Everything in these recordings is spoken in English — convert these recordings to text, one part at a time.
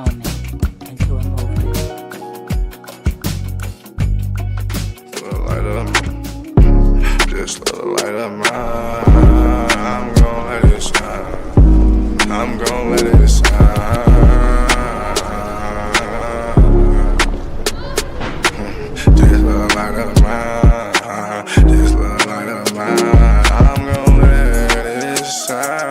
moment into a movement. Just let the light of mine. I'm gon' let it shine. I'm gon' let it shine. Just let the light of mine. Just let the light of mine. I'm gon' let it shine.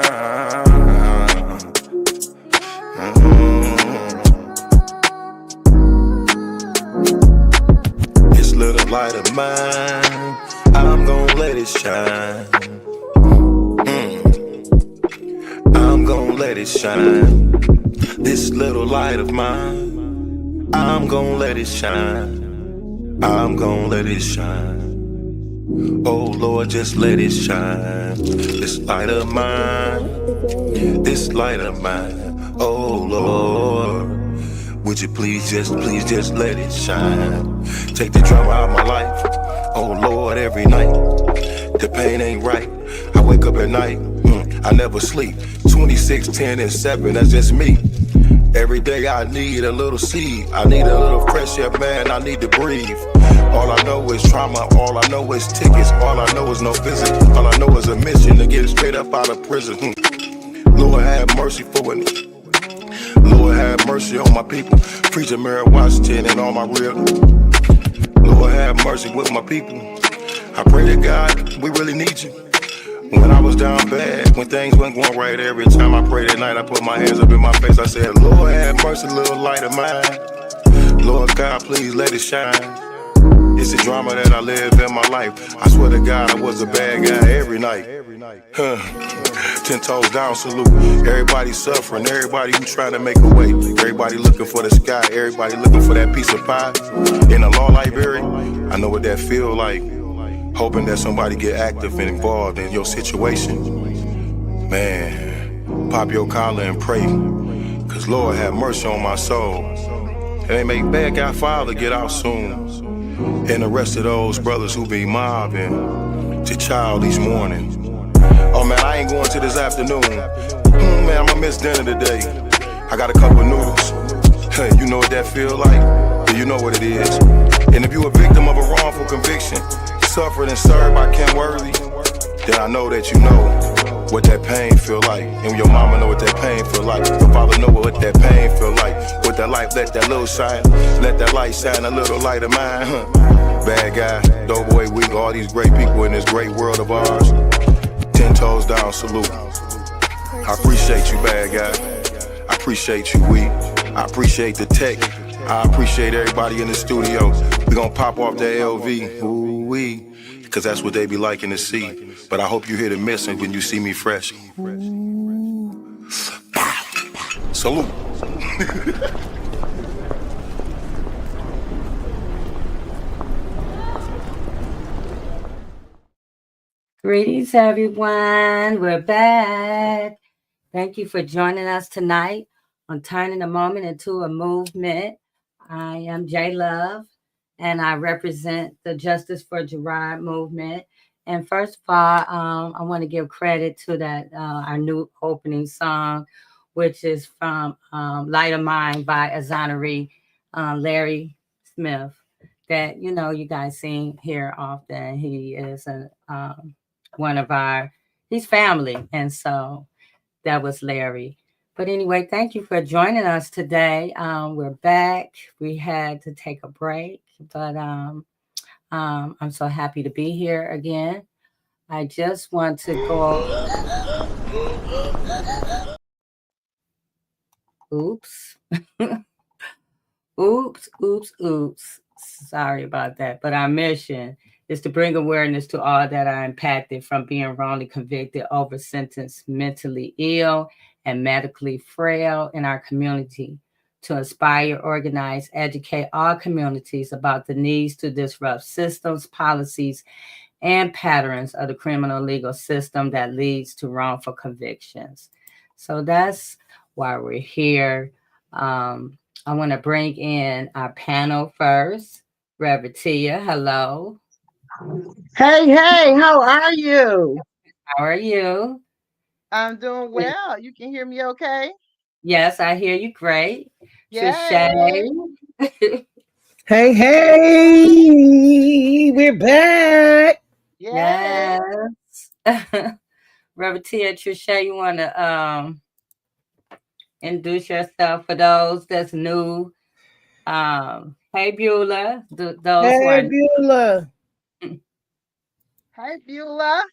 This little light of mine, I'm gon' let it shine. I'm gon' let it shine. This little light of mine, I'm gon' let it shine. I'm gon' let it shine. Oh Lord, just let it shine. This light of mine, this light of mine. Oh Lord, would you please just let it shine. Take the drama out of my life. Oh Lord, every night the pain ain't right. I wake up at night, I never sleep. 26, 10, and 7, that's just me. Every day I need a little seed. I need a little fresh air, man, I need to breathe. All I know is trauma, all I know is tickets. All I know is no visit. All I know is a mission to get straight up out of prison. Lord have mercy for me. Lord have mercy on my people. Preacher Mary Washington and all my real. Lord have mercy with my people. I pray to God, we really need you. When I was down bad, when things weren't going right, every time I prayed at night, I put my hands up in my face. I said, Lord have mercy, little light of mine. Lord God, please let it shine. It's the drama that I live in my life. I swear to God, I was a bad guy every night. 10 toes down, salute. Everybody suffering, everybody who trying to make a way. Everybody looking for the sky, everybody looking for that piece of pie. In a law library, I know what that feel like. Hoping that somebody get active and involved in your situation. Man, pop your collar and pray. Cause Lord have mercy on my soul. And they make bad guy father get out soon. And the rest of those brothers who be mobbing to child these mornings. Oh man, I ain't going to this afternoon. Man, I'ma miss dinner today. I got a couple noodles. Hey, you know what that feel like? Yeah, you know what it is. And if you a victim of a wrongful conviction, suffered and served by Ken Worthy, then I know that you know what that pain feel like. And your mama know what that pain feel like. Your father know what that pain feel like. With that light, let that little shine. Let that light shine, a little light of mine. Bad guy, Doughboy Week, all these great people in this great world of ours. 10 toes down, salute. I appreciate you, bad guy. I appreciate you, Week. I appreciate the tech. I appreciate everybody in the studio. We gon' pop off that LV. Ooh-wee. Cause that's what they be liking to see. But I hope you hear the message when you see me fresh. Salute. Greetings, everyone. We're back. Thank you for joining us tonight on Turning a Moment into a Movement. I am J Love, and I represent the Justice for Gerard movement. And first of all, I want to give credit to that our new opening song, which is from Light of Mine by Azanari Larry Smith. That you guys seen here often. He is one of he's family, and so that was Larry. But anyway, thank you for joining us today. We're back. We had to take a break, but I'm so happy to be here again. I just want to go. Oops. Oops. Sorry about that. But our mission is to bring awareness to all that are impacted from being wrongly convicted, over sentenced, mentally ill, and medically frail in our community, to inspire, organize, educate all communities about the needs to disrupt systems, policies, and patterns of the criminal legal system that leads to wrongful convictions. So that's why we're here. I want to bring in our panel first. Reverend Tia, hello. Hey, how are you? How are you? I'm doing well. You can hear me okay? Yes, I hear you great. Trishay. Yay. Hey, hey, we're back. Yay. Yes. Reverend Tia, Trishay, you want to introduce yourself for those that's new? Hey, Beulah, those who Hey, are Beulah. Hi, Beulah.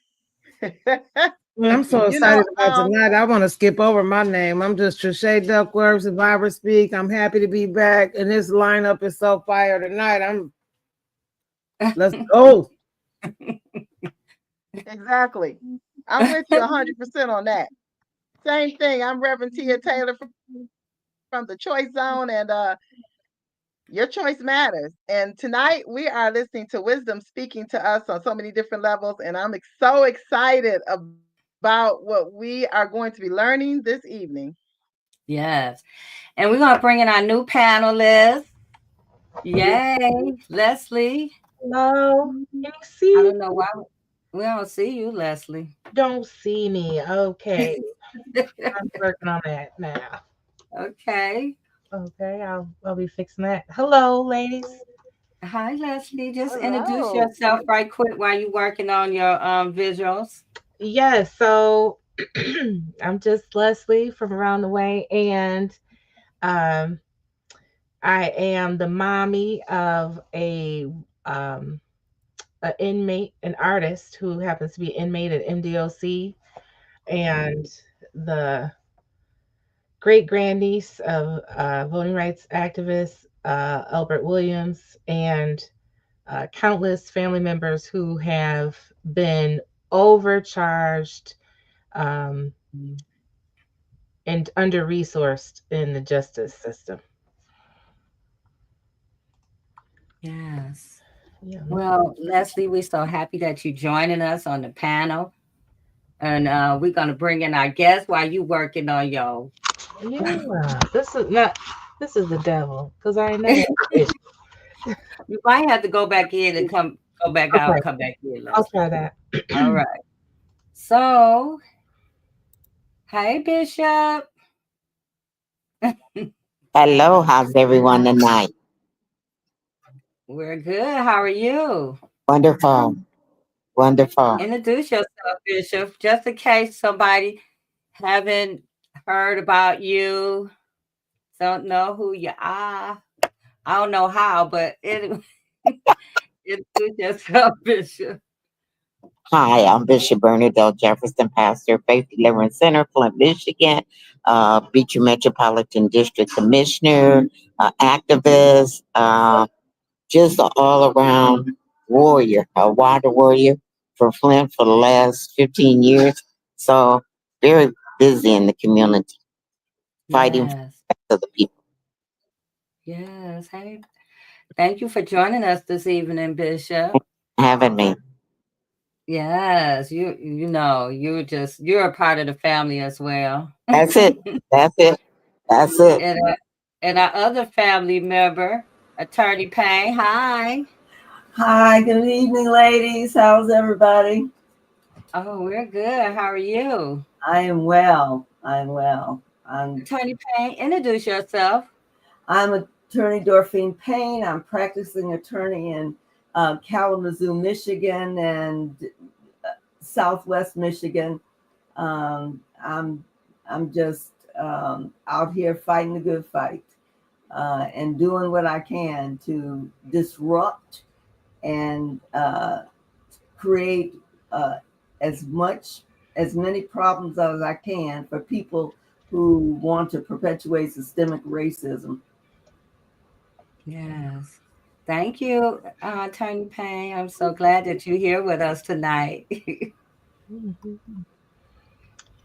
Well, I'm so You know, excited about tonight. I want to skip over my name. I'm just Trishay Duckworth, Survivor Speak. I'm happy to be back, and this lineup is so fire tonight. Let's go. exactly. I'm with you 100% on that. Same thing. I'm Reverend Tia Taylor from the Choice Zone, and your choice matters. And tonight we are listening to wisdom speaking to us on so many different levels, and I'm so excited about what we are going to be learning this evening. yes. And we're going to bring in our new panelist. Yay, Leslie. Hello. Can you I see? don't know why we don't see you, Leslie. Don't see me. Okay. I'm working on that now. Okay. Okay, I'll be fixing that. Hello, ladies. Hi, Leslie. Just introduce Hello. yourself right quick while you're working on your visuals. Yes, so I'm just Leslie from around the way, and um I am the mommy of um a inmate, an artist who happens to be an inmate at MDOC, and the great grandniece of voting rights activist Albert Williams, and countless family members who have been overcharged um, and under resourced in the justice system. Yes. Yeah. Well, Leslie, we're so happy that you're joining us on the panel. And we're going to bring in our guest while you working on your. Yeah. This is the devil because I never had it. You might have to go back in and go back out, Okay, come back in, I'll Leslie. try that. All right. So, hey, Bishop. Hello, how's everyone tonight? We're good. How are you? Wonderful, wonderful. Introduce yourself, Bishop, just in case somebody haven't heard about you, don't know who you are. I don't know how, but anyway, introduce yourself, Bishop. Hi, I'm Bishop Bernadette Jefferson, pastor of Faith Deliverance Center, Flint, Michigan, Beecher Metropolitan District Commissioner, activist, just an all around warrior, a water warrior for Flint for the last 15 years. So, very busy in the community, fighting Yes. for the people. Yes. Hey, thank you for joining us this evening, Bishop. Having me. Yes, you're a part of the family as well. That's it. That's it. That's it. and, uh, and our other family member, Attorney Payne. Hi. Hi, good evening, ladies. How's everybody? Oh, we're good. How are you? I am well. I'm well. Attorney Payne, introduce yourself. I'm attorney Dorphine Payne. I'm practicing attorney in Kalamazoo, Michigan, and Southwest Michigan. I'm just out here fighting the good fight and doing what I can to disrupt and create as many problems as I can for people who want to perpetuate systemic racism. Yes. Thank you, Attorney Payne. I'm so glad that you're here with us tonight.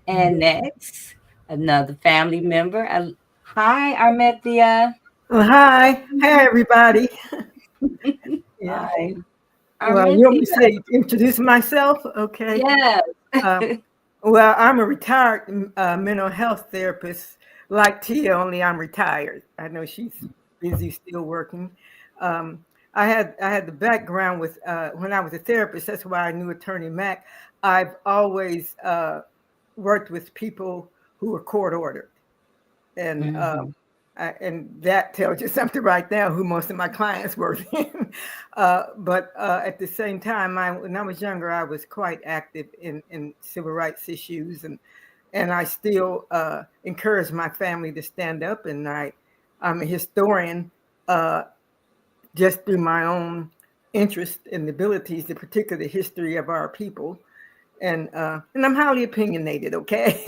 And next, another family member. Hi, Armethea. Well, hi. Hi, everybody. Yeah. Hi. Well, you want me to Armethea. say, introduce myself? Okay. Yes. Well, I'm a retired mental health therapist like Tia, only I'm retired. I know she's busy still working. I had the background with when I was a therapist. That's why I knew Attorney Mack. I've always worked with people who were court ordered. And And that tells you something right now who most of my clients were in. But at the same time, when I was younger, I was quite active in civil rights issues, and I still encourage my family to stand up. And I'm a historian just through my own interest and abilities, in particular the history of our people. And I'm highly opinionated, okay?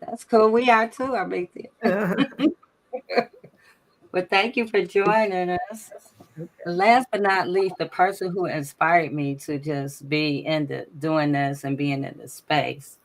That's cool. We are too, Alethea. But thank you for joining us. Last but not least, the person who inspired me to just be doing this and being in the space,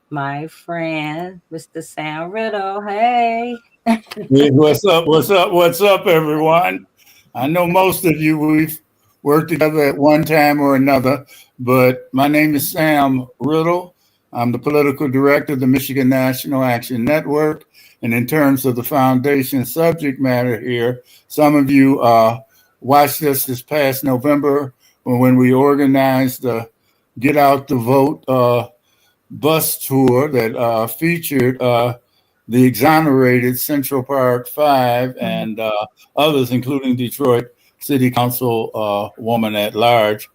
my friend, Mr. Sam Riddle. Hey. Hey, what's up? What's up? What's up, everyone? I know most of you, we've worked together at one time or another, but my name is Sam Riddle. I'm the political director of the Michigan National Action Network. And in terms of the foundation subject matter here, some of you watched us this past November when we organized the Get Out the Vote bus tour that featured the exonerated Central Park Five and others, including Detroit City Council woman at large,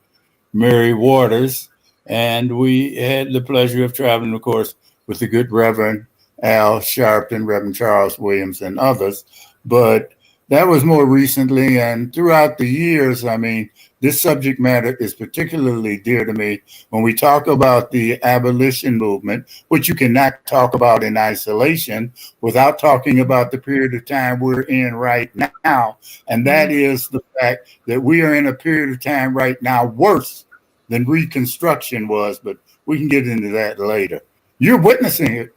Mary Waters. And we had the pleasure of traveling, of course, with the good Reverend Al Sharpton, Reverend Charles Williams, and others. But that was more recently, and throughout the years, I mean, this subject matter is particularly dear to me when we talk about the abolition movement, which you cannot talk about in isolation without talking about the period of time we're in right now. And that is the fact that we are in a period of time right now worse than Reconstruction was, but we can get into that later. You're witnessing it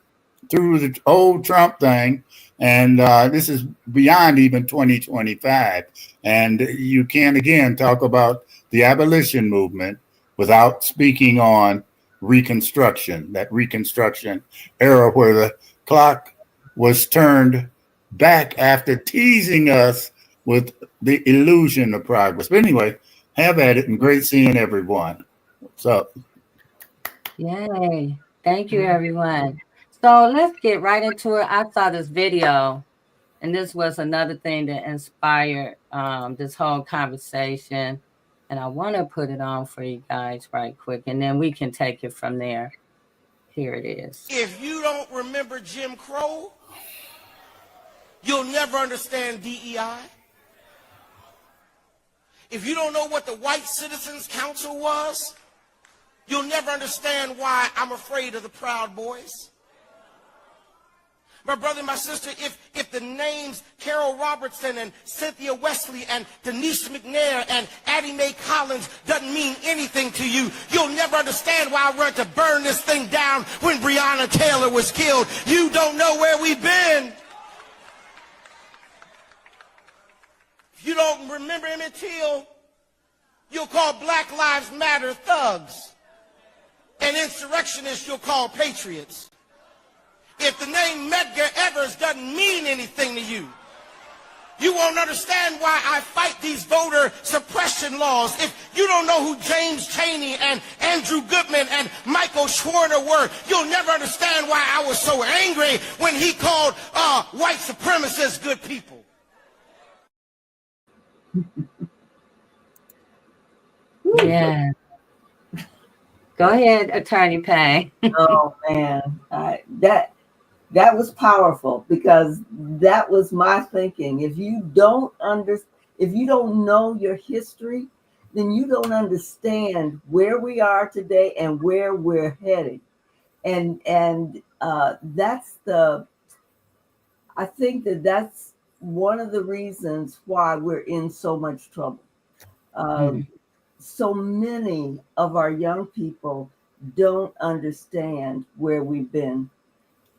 through the old Trump thing. And this is beyond even 2025. And you can't, again, talk about the abolition movement without speaking on Reconstruction, that Reconstruction era where the clock was turned back after teasing us with the illusion of progress. But anyway, have at it, and great seeing everyone. What's up? Yay. Thank you, everyone. So let's get right into it. I saw this video, and this was another thing that inspired this whole conversation. And I want to put it on for you guys right quick, and then we can take it from there. Here it is. If you don't remember Jim Crow, you'll never understand DEI. If you don't know what the White Citizens Council was, you'll never understand why I'm afraid of the Proud Boys. My brother and my sister, if the names Carol Robertson and Cynthia Wesley and Denise McNair and Addie Mae Collins doesn't mean anything to you, you'll never understand why I wanted to burn this thing down when Breonna Taylor was killed. You don't know where we've been. If you don't remember Emmett Till, you'll call Black Lives Matter thugs. And insurrectionists you'll call patriots. If the name Medgar Evers doesn't mean anything to you, you won't understand why I fight these voter suppression laws. If you don't know who James Chaney and Andrew Goodman and Michael Schwerner were, you'll never understand why I was so angry when he called white supremacists good people. Yeah. Go ahead, Attorney Payne. Oh man, that was powerful because that was my thinking. If you don't know your history, then you don't understand where we are today and where we're headed. And I think that's one of the reasons why we're in so much trouble. So many of our young people don't understand where we've been.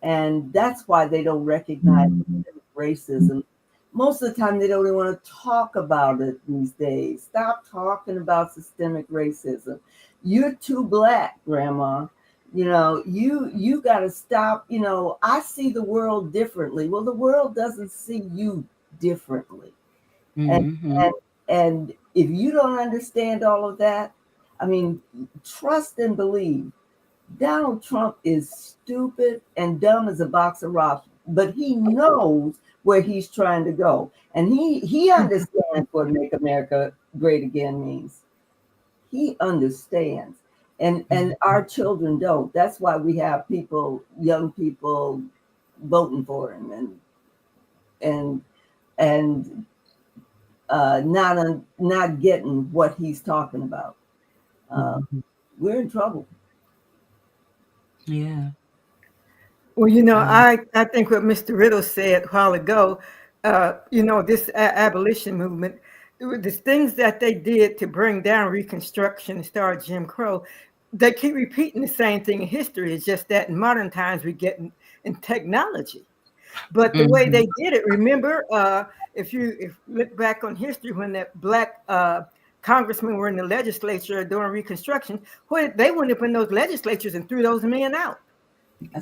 And that's why they don't recognize racism. Most of the time, they don't even want to talk about it these days. Stop talking about systemic racism. You're too Black, Grandma. You know, you got to stop. You know, I see the world differently. Well, the world doesn't see you differently. And if you don't understand all of that, I mean, trust and believe. Donald Trump is stupid and dumb as a box of but he knows where he's trying to go, and he understands what "Make America Great Again" means. He understands, and our children don't. That's why we have people, young people, voting for him, and not getting what he's talking about. We're in trouble. Yeah. Well, I think what Mr. Riddle said a while ago, this abolition movement, the things that they did to bring down Reconstruction and start Jim Crow, they keep repeating the same thing in history. It's just that in modern times we get in technology. But the way they did it, remember, if you look back on history, when that black congressmen were in the legislature during Reconstruction, they went up in those legislatures and threw those men out.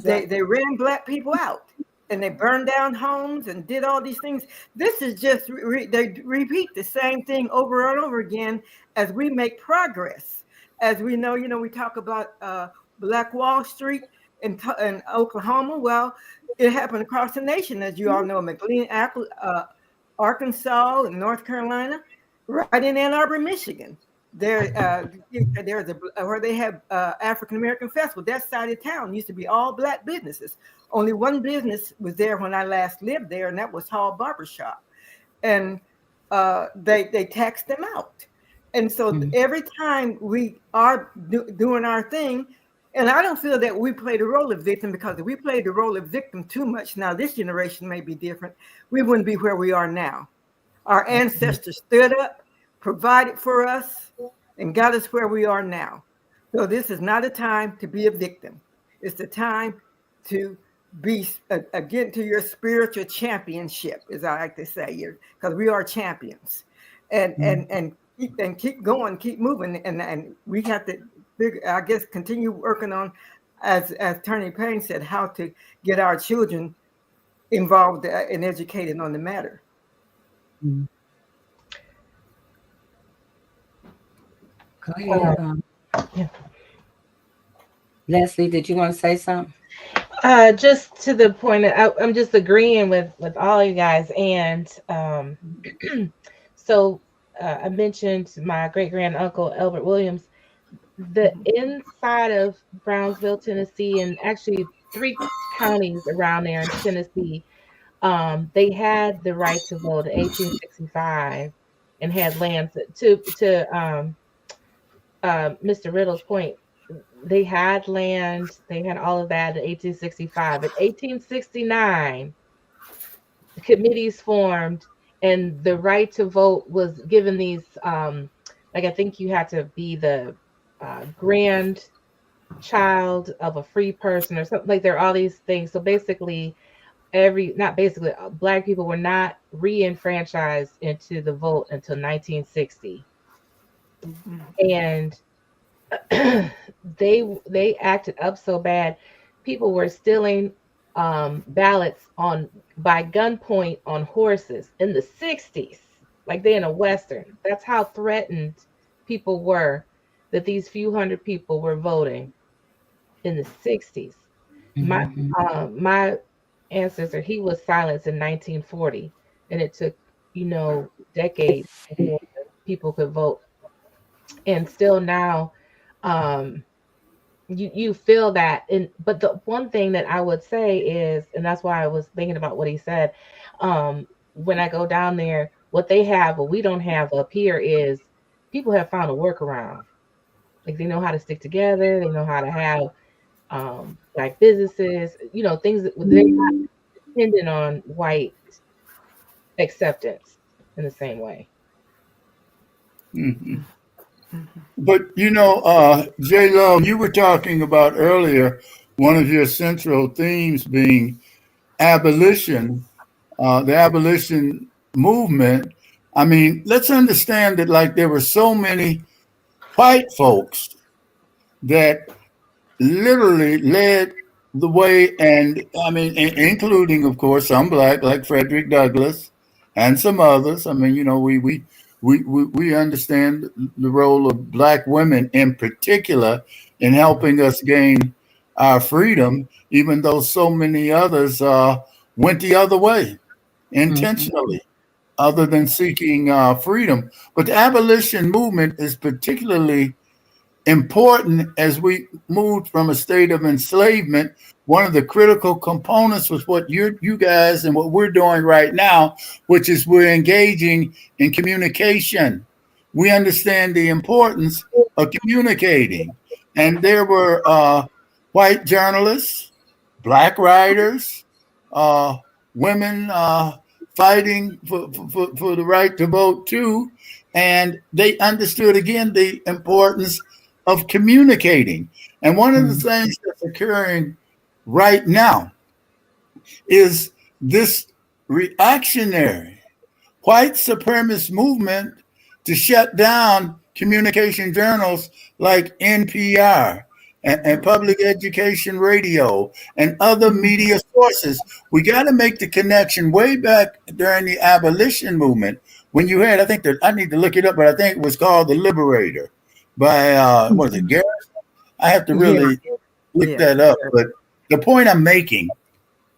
They ran black people out, and they burned down homes and did all these things. This is just they repeat the same thing over and over again as we make progress. As we know, we talk about Black Wall Street in Oklahoma. Well, it happened across the nation, as you all know, McLean, Arkansas, and North Carolina, right in Ann Arbor, Michigan. There's where they have African American festival. That side of town used to be all black businesses. Only one business was there when I last lived there, and that was Hall Barbershop. And they taxed them out. And so every time we are doing our thing, and I don't feel that we play the role of victim, because if we played the role of victim too much, now this generation may be different, we wouldn't be where we are now. Our ancestors stood up, provided for us, and got us where we are now. So this is not a time to be a victim. It's the time to be get to your spiritual championship, as I like to say, because we are champions, and keep going, keep moving, and we have to, I guess, continue working on, as Attorney Payne said, how to get our children involved and educated on the matter. Go ahead. Yeah. Leslie, did you want to say something? Just to the point that I'm just agreeing with all you guys. And so I mentioned my great grand uncle Albert Williams. The inside of Brownsville, Tennessee, and actually 3 counties around there in Tennessee, they had the right to vote in 1865 and had land to Mr. Riddle's point. They had land, they had all of that in 1865. In 1869, the committees formed, and the right to vote was given these, like I think you had to be the grandchild of a free person or something. Like there are all these things. So basically, Black people were not re-enfranchised into the vote until 1960. And they acted up so bad. People were stealing ballots by gunpoint on horses in the 60s, like they in a Western. That's how threatened people were, that these few hundred people were voting in the 60s. My ancestor, he was silenced in 1940, and it took decades before people could vote. And still now, you feel that. But the one thing that I would say is, and that's why I was thinking about what he said, when I go down there, what they have, what we don't have up here, is people have found a workaround. Like they know how to stick together. They know how to have like businesses, things that they're not dependent on white acceptance in the same way. But J. Love, you were talking about earlier, one of your central themes being abolition, the abolition movement. I mean, let's understand that, like, there were so many white folks that literally led the way, and I mean, including, of course, some Black, like Frederick Douglass, and some others. I mean, we understand the role of Black women in particular in helping us gain our freedom, even though so many others went the other way intentionally, other than seeking freedom. But the abolition movement is particularly important as we moved from a state of enslavement. One of the critical components was what you guys and what we're doing right now, which is we're engaging in communication. We understand the importance of communicating. And there were white journalists, black writers, women fighting for the right to vote too. And they understood again the importance of communicating. And one of the things that's occurring right now is this reactionary white supremacist movement to shut down communication journals like NPR and public education radio and other media sources. We got to make the connection way back during the abolition movement when you had, I think that I need to look it up, but I think it was called The Liberator by, what is it, Garrison? I have to really look that up. But the point I'm making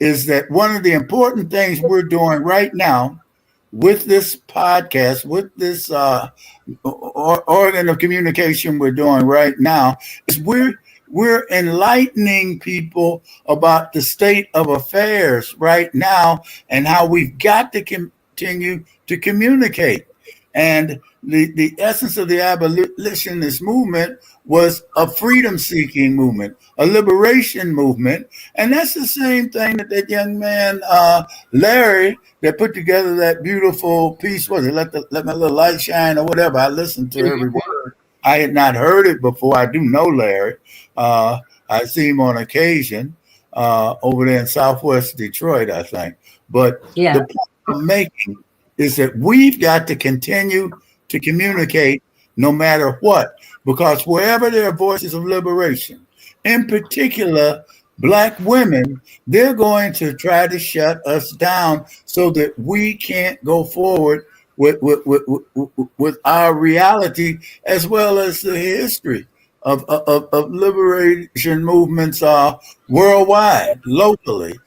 is that one of the important things we're doing right now with this podcast, with this organ of communication we're doing right now, is we're enlightening people about the state of affairs right now and how we've got to continue to communicate. And the essence of the abolitionist movement was a freedom-seeking movement, a liberation movement. And that's the same thing that young man, Larry, that put together that beautiful piece, was it Let My Little Light Shine or whatever. I listened to every word. I had not heard it before. I do know Larry. I see him on occasion over there in Southwest Detroit, I think. But the point I'm making is that we've got to continue to communicate no matter what, because wherever there are voices of liberation, in particular, Black women, they're going to try to shut us down so that we can't go forward with our reality as well as the history of liberation movements worldwide, locally.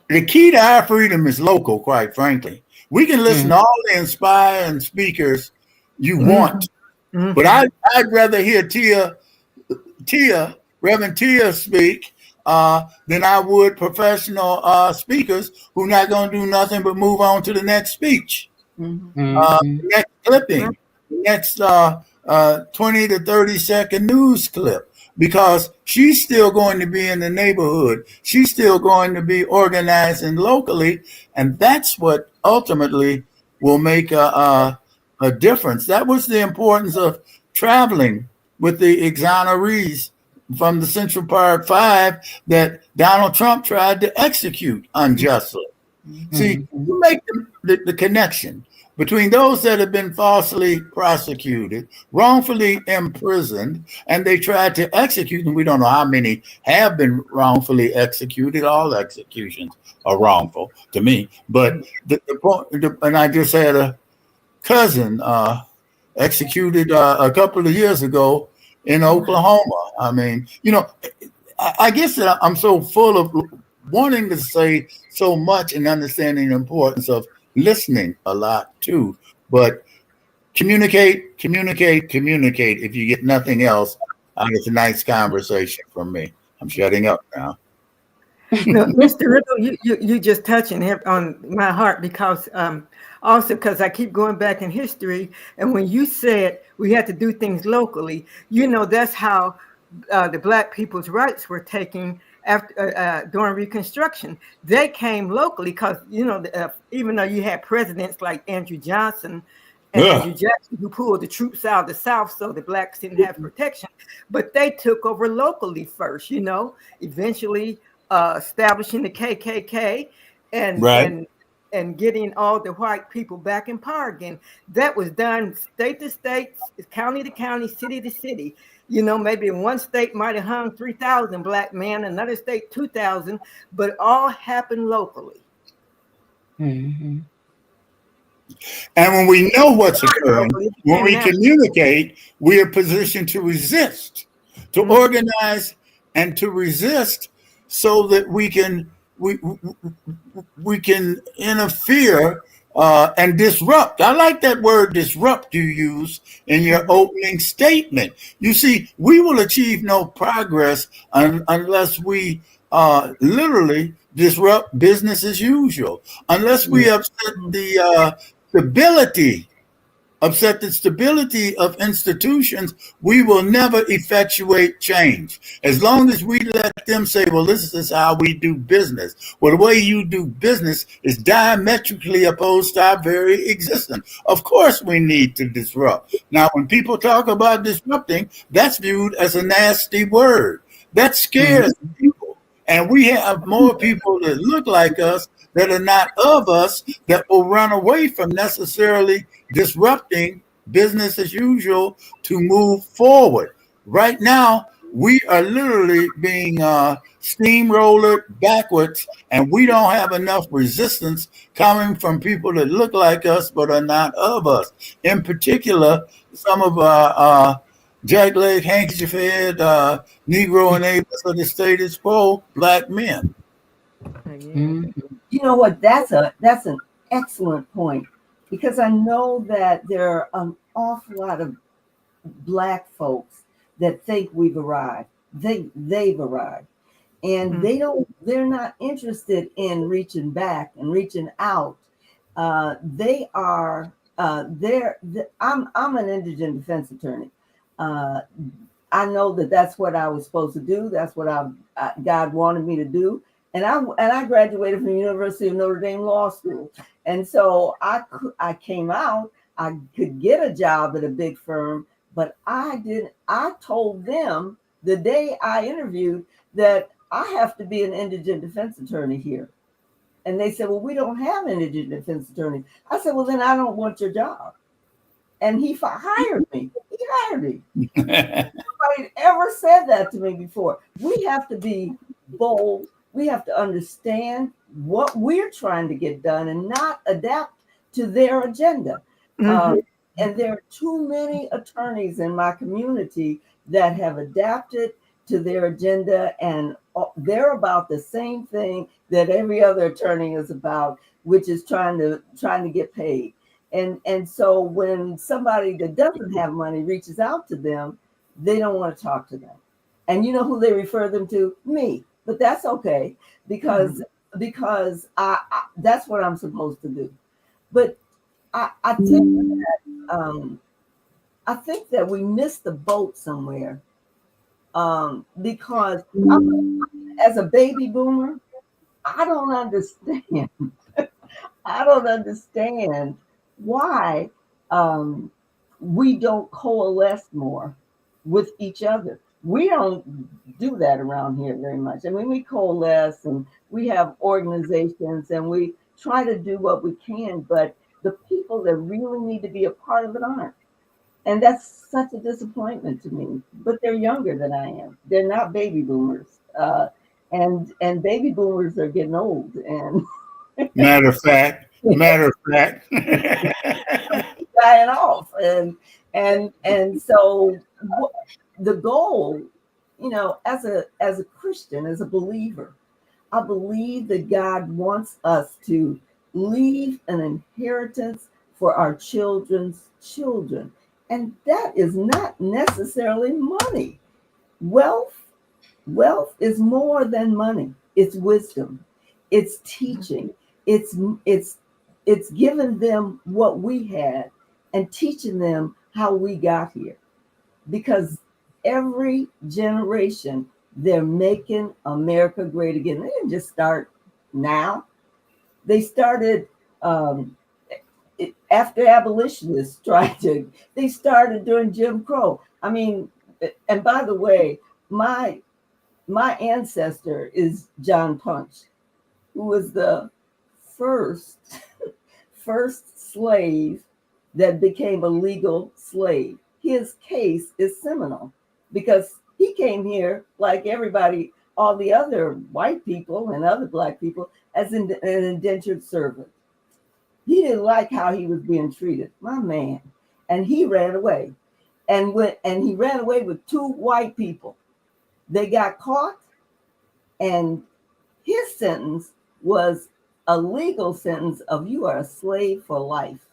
The key to our freedom is local, quite frankly. We can listen to all the inspiring speakers you want, but I'd rather hear Reverend Tia speak than I would professional speakers who are not going to do nothing but move on to the next speech, next clipping, next 20 to 30 second news clip. Because she's still going to be in the neighborhood. She's still going to be organizing locally. And that's what ultimately will make a difference. That was the importance of traveling with the exonerees from the Central Park Five that Donald Trump tried to execute unjustly. See, you make the connection between those that have been falsely prosecuted, wrongfully imprisoned, and they tried to execute them. We don't know how many have been wrongfully executed. All executions are wrongful to me. But the point, and I just had a cousin executed a couple of years ago in Oklahoma. I mean, I guess that I'm so full of wanting to say so much and understanding the importance of listening a lot too, but communicate. If you get nothing else out of tonight's conversation from me, I'm shutting up now. No, Mr. Riddle, you just touching on my heart because also because I keep going back in history, and when you said we had to do things locally, that's how the Black people's rights were taken after during Reconstruction. They came locally because even though you had presidents like Andrew Johnson and Andrew Jackson who pulled the troops out of the South so the Blacks didn't have protection, but they took over locally first. Eventually establishing the KKK and getting all the white people back in power again. That was done state to state, county to county, city to city. Maybe in one state might have hung 3,000 Black men, another state 2,000, but it all happened locally. And when we know what's occurring, when we communicate, we are positioned to resist, to organize and to resist so that we can interfere and disrupt. I like that word disrupt you use in your opening statement. You see, we will achieve no progress unless we literally disrupt business as usual, unless we upset the stability of institutions, we will never effectuate change. As long as we let them say, well, this is how we do business. Well, the way you do business is diametrically opposed to our very existence. Of course, we need to disrupt. Now, when people talk about disrupting, that's viewed as a nasty word. That scares people. And we have more people that look like us that are not of us that will run away from necessarily disrupting business as usual to move forward. Right now, we are literally being steamrolled backwards, and we don't have enough resistance coming from people that look like us but are not of us. In particular, some of our jackleg, handkerchief head, Negro enablers of the status quo, black men. You know what? That's an excellent point, because I know that there are an awful lot of Black folks that think we've arrived. They've arrived, and they're not interested in reaching back and reaching out. They are. I'm an indigent defense attorney. I know that that's what I was supposed to do. That's what God wanted me to do. And I graduated from the University of Notre Dame Law School. And so I came out, I could get a job at a big firm, but I told them the day I interviewed that I have to be an indigent defense attorney here. And they said, well, we don't have indigent defense attorneys. I said, well, then I don't want your job. And he hired me. He hired me. Nobody ever said that to me before. We have to be bold. We have to understand what we're trying to get done and not adapt to their agenda. And there are too many attorneys in my community that have adapted to their agenda, and they're about the same thing that every other attorney is about, which is trying to get paid. And so when somebody that doesn't have money reaches out to them, they don't want to talk to them. And you know who they refer them to? Me. But that's okay, because I that's what I'm supposed to do. But I think that we missed the boat somewhere, because as a baby boomer, I don't understand. I don't understand why we don't coalesce more with each other. We don't do that around here very much. I mean, we coalesce and we have organizations and we try to do what we can, but the people that really need to be a part of it aren't. And that's such a disappointment to me. But they're younger than I am. They're not baby boomers. And baby boomers are getting old. And Matter of fact. dying off. And so the goal, you know, as a Christian, as a believer, I believe that God wants us to leave an inheritance for our children's children. And that is not necessarily money. Wealth is more than money. It's wisdom. It's teaching. It's giving them what we had and teaching them how we got here. Because every generation, they're making America great again. They didn't just start now. They started after abolitionists they started during Jim Crow. I mean, and by the way, my ancestor is John Punch, who was the first slave that became a legal slave. His case is seminal because he came here like everybody, all the other white people and other Black people, as an indentured servant. He didn't like how he was being treated, my man, and he ran away. And he ran away with two white people. They got caught, And his sentence was a legal sentence of you are a slave for life.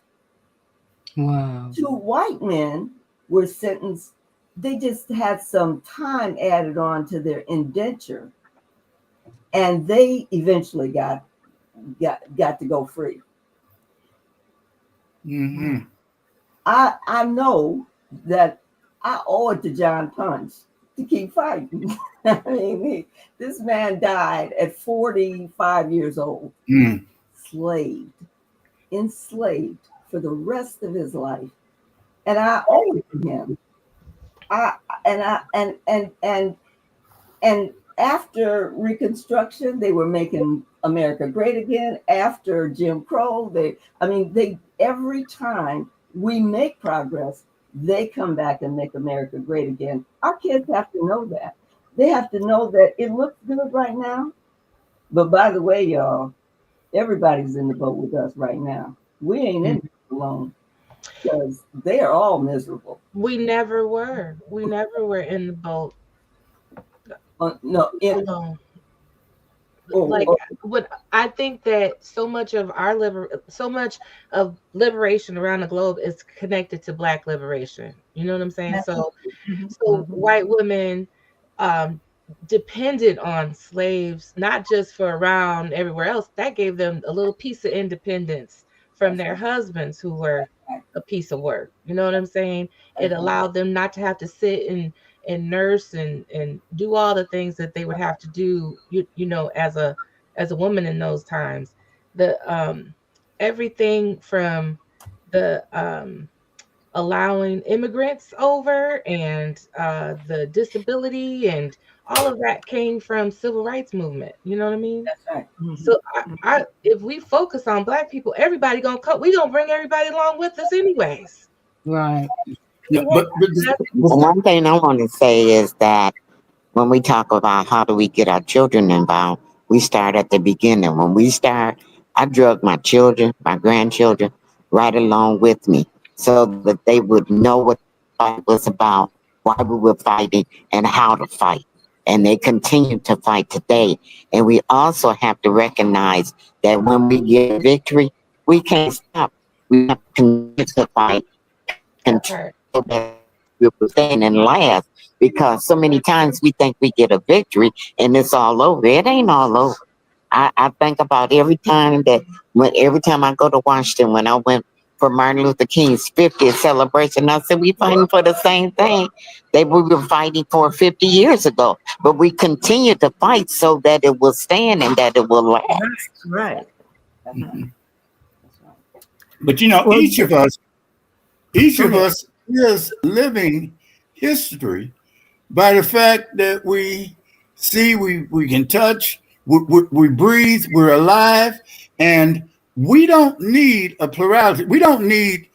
Wow. 2 white men were sentenced, they just had some time added on to their indenture, and they eventually got to go free. Mm-hmm. I know that I owe it to John Punch to keep fighting. I mean, this man died at 45 years old, enslaved for the rest of his life, and I owe it to him. And after Reconstruction, they were making America great again. After Jim Crow, they every time we make progress, they come back and make America great again. Our kids have to know that. They have to know that it looks good right now. But by the way, y'all, everybody's in the boat with us right now. We ain't in it alone, because they are all miserable. We never were. We never were in the boat No, alone. Like what I think that so much of liberation around the globe is connected to Black liberation. You know what I'm saying? So white women depended on slaves, not just for around everywhere else. That gave them a little piece of independence from their husbands, who were a piece of work. You know what I'm saying? It allowed them not to have to sit and nurse and do all the things that they would have to do, you know, as a woman in those times. The everything from the allowing immigrants over, and the disability and all of that came from civil rights movement. You know what I mean? That's right. So I if we focus on Black people, everybody gonna come. We gonna bring everybody along with us anyways. Right. Yeah, but one thing I want to say is that when we talk about how do we get our children involved, we start at the beginning. When we start, I drug my children, my grandchildren, right along with me, so that they would know what it was about, why we were fighting, and how to fight. And they continue to fight today. And we also have to recognize that when we get victory, we can't stop. We have to continue to fight until that we will stand and last. Because so many times we think we get a victory and it's all over. It ain't all over. I think about every time I go to Washington, when I went for Martin Luther King's 50th celebration, I said, we fighting for the same thing that we were fighting for 50 years ago. But we continue to fight so that it will stand and that it will last. Right. But you know, each of us is living history by the fact that we see, we can touch, we breathe, we're alive, and we don't need a plurality. We don't need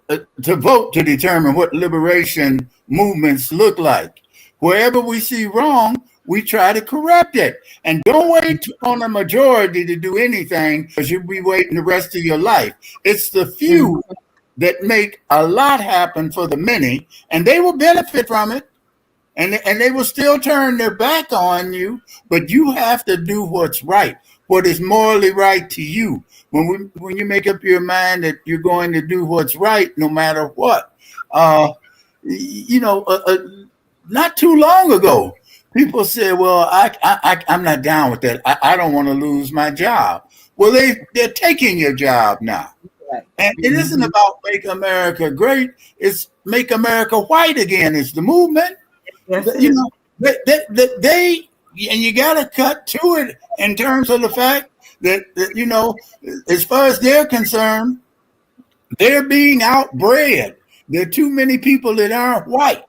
to vote to determine what liberation movements look like. Wherever we see wrong, we try to correct it. And don't wait on a majority to do anything, because you'll be waiting the rest of your life. It's the few that make a lot happen for the many, and they will benefit from it. And they will still turn their back on you, but you have to do what's right, what is morally right to you. When you make up your mind that you're going to do what's right, no matter what. Not too long ago, people said, "Well, I'm not down with that. I don't want to lose my job." Well, they're taking your job now. And it isn't about make America great; it's make America white again. It's the movement. Yes, You know, they and you got to cut to it in terms of the fact that you know, as far as they're concerned, they're being outbred. There are too many people that aren't white,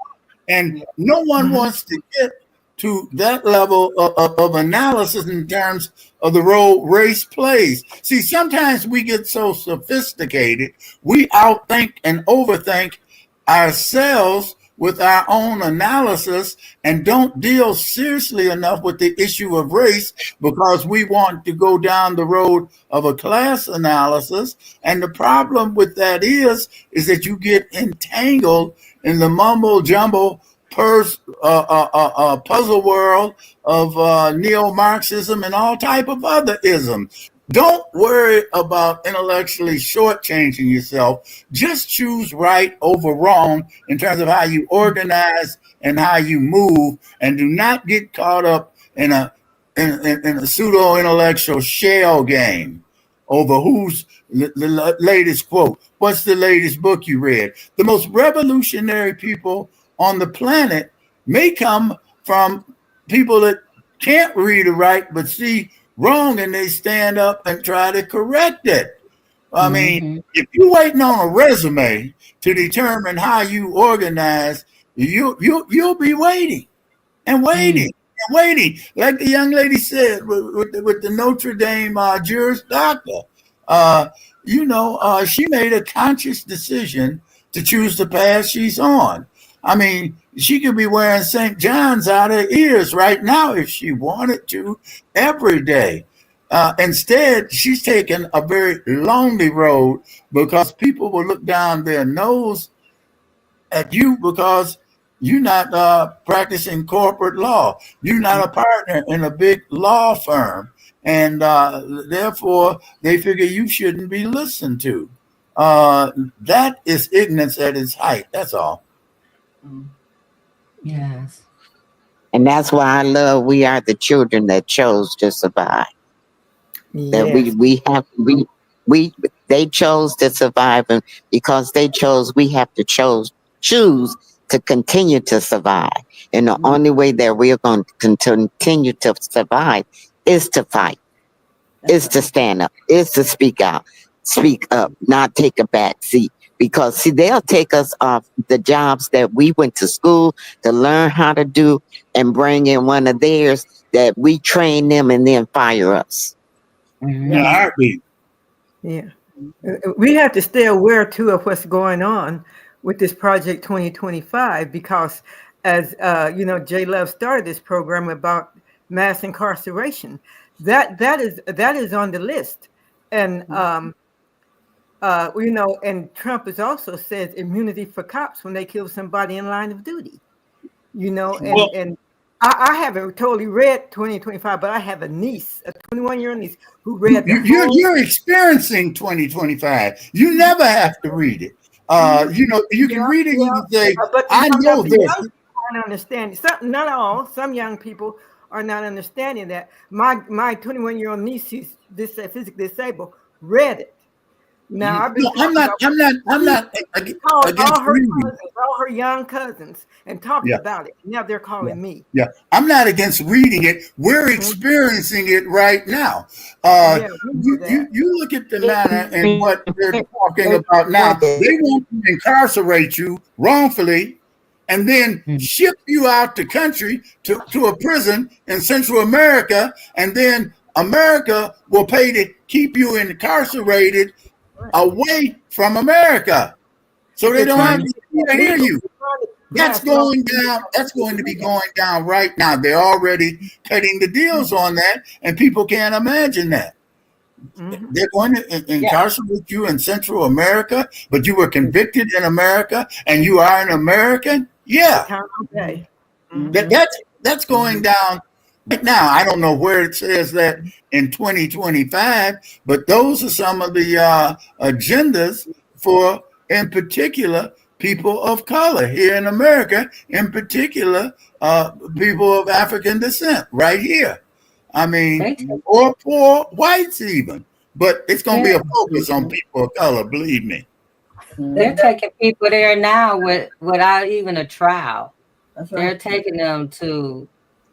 and no one wants to get to that level of analysis in terms of the role race plays. See, sometimes we get so sophisticated, we outthink and overthink ourselves with our own analysis and don't deal seriously enough with the issue of race, because we want to go down the road of a class analysis. And the problem with that is that you get entangled in the mumbo jumbo puzzle world of neo-Marxism and all type of other isms. Don't worry about intellectually shortchanging yourself. Just choose right over wrong in terms of how you organize and how you move, and do not get caught up in a pseudo-intellectual shell game over who's the latest quote. What's the latest book you read? The most revolutionary people on the planet may come from people that can't read or write but see wrong, and they stand up and try to correct it. I mean, if you're waiting on a resume to determine how you organize, you'll be waiting and waiting and waiting. Like the young lady said with the Notre Dame Juris Doctor, she made a conscious decision to choose the path she's on. I mean, she could be wearing St. John's out her ears right now if she wanted to every day. Instead, she's taken a very lonely road because people will look down their nose at you because you're not practicing corporate law. You're not a partner in a big law firm. And therefore, they figure you shouldn't be listened to. That is ignorance at its height. That's all. Yes. And that's why I love we are the children that chose to survive. That they chose to survive, and because they chose, we have to choose to continue to survive. And the only way that we're going to continue to survive is to fight, is to stand up, is to speak up, not take a back seat. Because see, they'll take us off the jobs that we went to school to learn how to do and bring in one of theirs that we train them and then fire us. Yeah. We have to stay aware too of what's going on with this Project 2025, because as J Love started this program about mass incarceration, that is on the list. And and Trump has also said immunity for cops when they kill somebody in line of duty. And I haven't totally read 2025, but I have a niece, a 21-year-old niece, who read the whole. You're experiencing 2025. You never have to read it. You can read it and you say, but I know this. Aren't understanding. Not all. Some young people are not understanding that. My 21-year-old niece, who's physically disabled, read it. Now I'm not against reading. All her young cousins, and talked about it. Now they're calling me. Yeah, I'm not against reading it. We're experiencing it right now. You look at the manner and what they're talking about now. They want to incarcerate you wrongfully and then ship you out the country to a prison in Central America, and then America will pay to keep you incarcerated away from America, so they don't have to hear you. That's going down. That's going to be going down right now. They're already cutting the deals on that, and people can't imagine that. They're going to incarcerate you in Central America, but you were convicted in America, and you are an American. Yeah, that's going down right now. I don't know where it says that in 2025, but those are some of the agendas for, in particular, people of color here in America, in particular, people of African descent right here. I mean, or poor whites even, but it's going to be a focus on people of color, believe me. They're taking people there now without even a trial. That's right. They're taking them to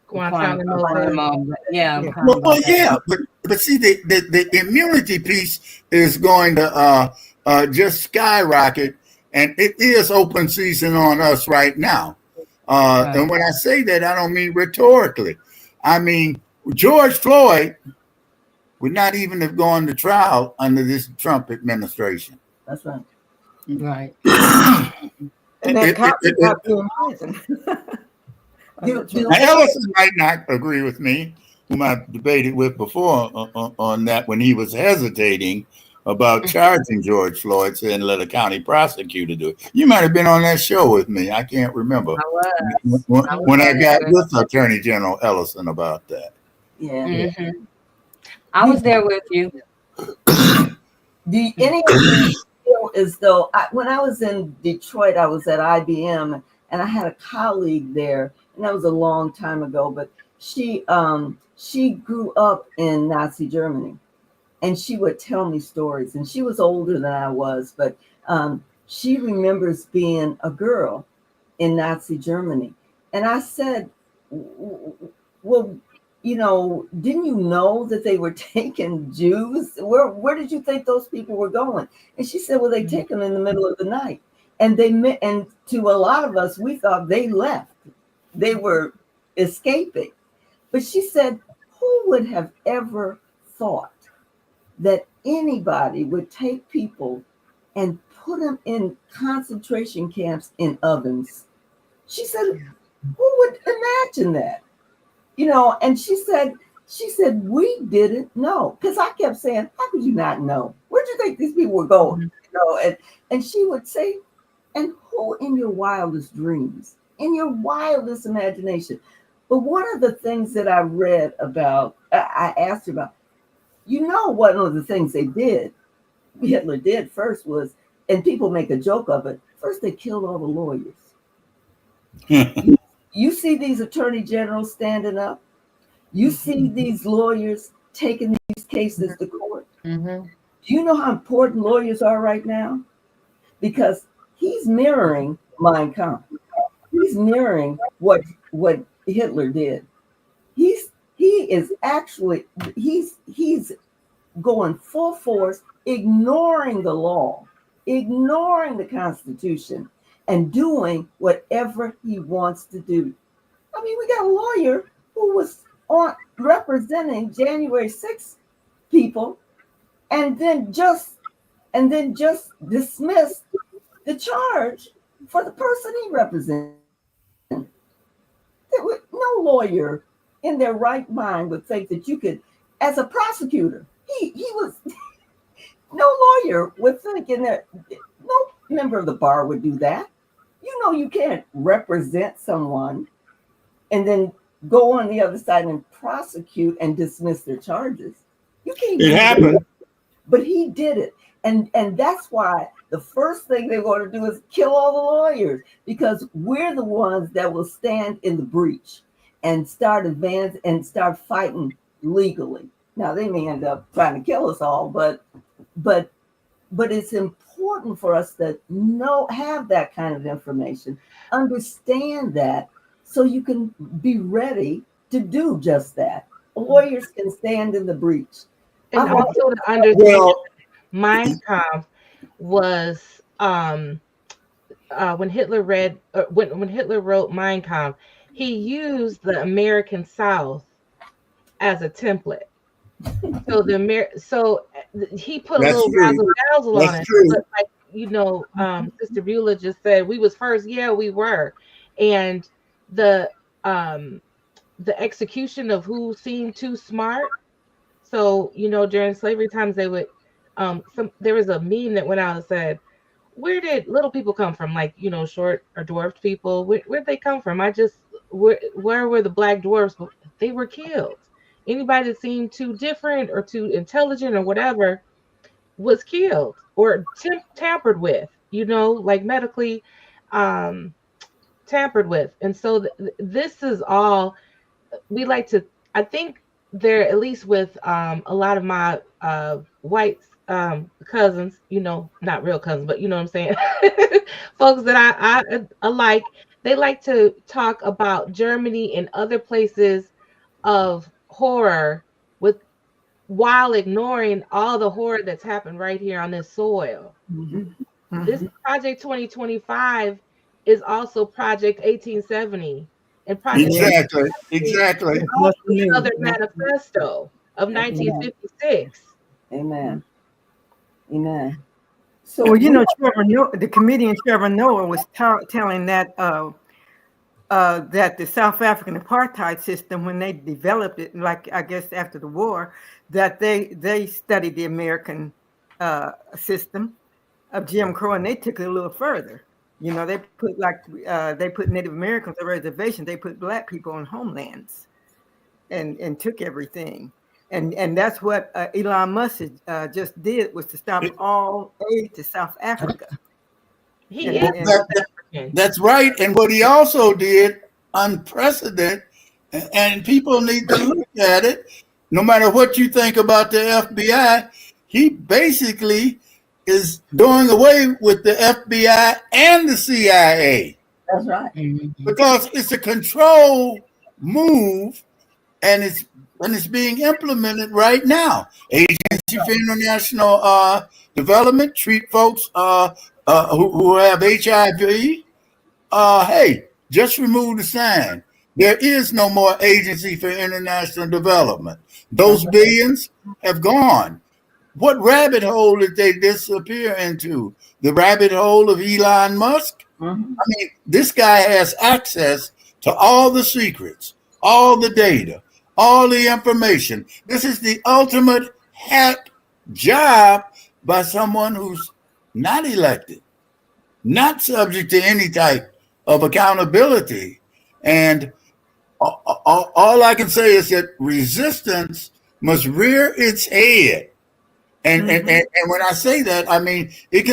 Guantanamo. But see, the immunity piece is going to just skyrocket, and it is open season on us right now. And when I say that, I don't mean rhetorically. I mean, George Floyd would not even have gone to trial under this Trump administration. That's right. Right. And that cop got being prison. Now, Ellison might not agree with me, whom I've debated with before on that when he was hesitating, about charging George Floyd, saying let a county prosecutor do it. You might have been on that show with me. I can't remember. I was. When I got with Attorney General Ellison about that. Yeah. Mm-hmm. I was there with you. Do any of you feel as though when I was in Detroit, I was at IBM and I had a colleague there, and that was a long time ago, but she grew up in Nazi Germany, and she would tell me stories, and she was older than I was, but she remembers being a girl in Nazi Germany. And I said, well, didn't you know that they were taking Jews? Where did you think those people were going? And she said, well, they take them in the middle of the night. And and to a lot of us, we thought they left. They were escaping. But she said, who would have ever thought that anybody would take people and put them in concentration camps in ovens? She said, who would imagine that? And she said, we didn't know. Because I kept saying, how could you not know? Where'd you think these people were going? And she would say, and who in your wildest dreams, in your wildest imagination? But one of the things that I read about, I asked her about, one of the things Hitler did first was, and people make a joke of it, first they killed all the lawyers. You see these attorney generals standing up. You see these lawyers taking these cases to court. Mm-hmm. Do you know how important lawyers are right now? Because he's mirroring Mein Kampf. He's mirroring what Hitler did. He's going full force, ignoring the law, ignoring the Constitution, and doing whatever he wants to do. I mean, we got a lawyer who was representing January 6th people, and then just dismissed the charge for the person he represented. There was no lawyer in their right mind would think that you could, as a prosecutor, he was no lawyer would think in there, no member of the bar would do that. You can't represent someone and then go on the other side and prosecute and dismiss their charges. You can't. It happened. But he did it. And that's why the first thing they're going to do is kill all the lawyers, because we're the ones that will stand in the breach and start fighting legally. Now they may end up trying to kill us all, but it's important for us to have that kind of information, understand that, so you can be ready to do just that. Lawyers can stand in the breach. And also to understand, Mein Kampf was when Hitler wrote Mein Kampf, he used the American South as a template. So he put That's a little true. razzle dazzle on That's it. true. But Sister Beulah just said we was first. Yeah, we were. And the execution of who seemed too smart. So, during slavery times, they would, there was a meme that went out and said, where did little people come from? Like, short or dwarfed people, where'd they come from? Where were the black dwarfs? They were killed. Anybody that seemed too different or too intelligent or whatever was killed or tampered with, like medically tampered with. And so this is all we like to, I think there, at least with a lot of my white cousins, not real cousins, but you know what I'm saying, folks that I like, they like to talk about Germany and other places of horror while ignoring all the horror that's happened right here on this soil. Mm-hmm. Mm-hmm. This Project 2025 is also Project 1870. And Project Exactly. Another manifesto of 1956. Amen. So, Trevor Noah, the comedian Trevor Noah was telling that that the South African apartheid system, when they developed it, like I guess after the war, that they studied the American system of Jim Crow, and they took it a little further. You know, they put Native Americans on reservations. They put Black people on homelands, and took everything. And that's what Elon Musk just did, was to stop all aid to South Africa. That's right. And what he also did, unprecedented, and people need to look at it. No matter what you think about the FBI, he basically is doing away with the FBI and the CIA. That's right. Because it's a control move, and it's being implemented right now. Agency for International Development treat folks who have HIV. Hey, just remove the sign. There is no more Agency for International Development. Those billions have gone. What rabbit hole did they disappear into? The rabbit hole of Elon Musk? I mean, this guy has access to all the secrets, all the data, all the information. This is the ultimate hack job by someone who's not elected, not subject to any type of accountability. And all I can say is that resistance must rear its head. And when I say that, I mean, it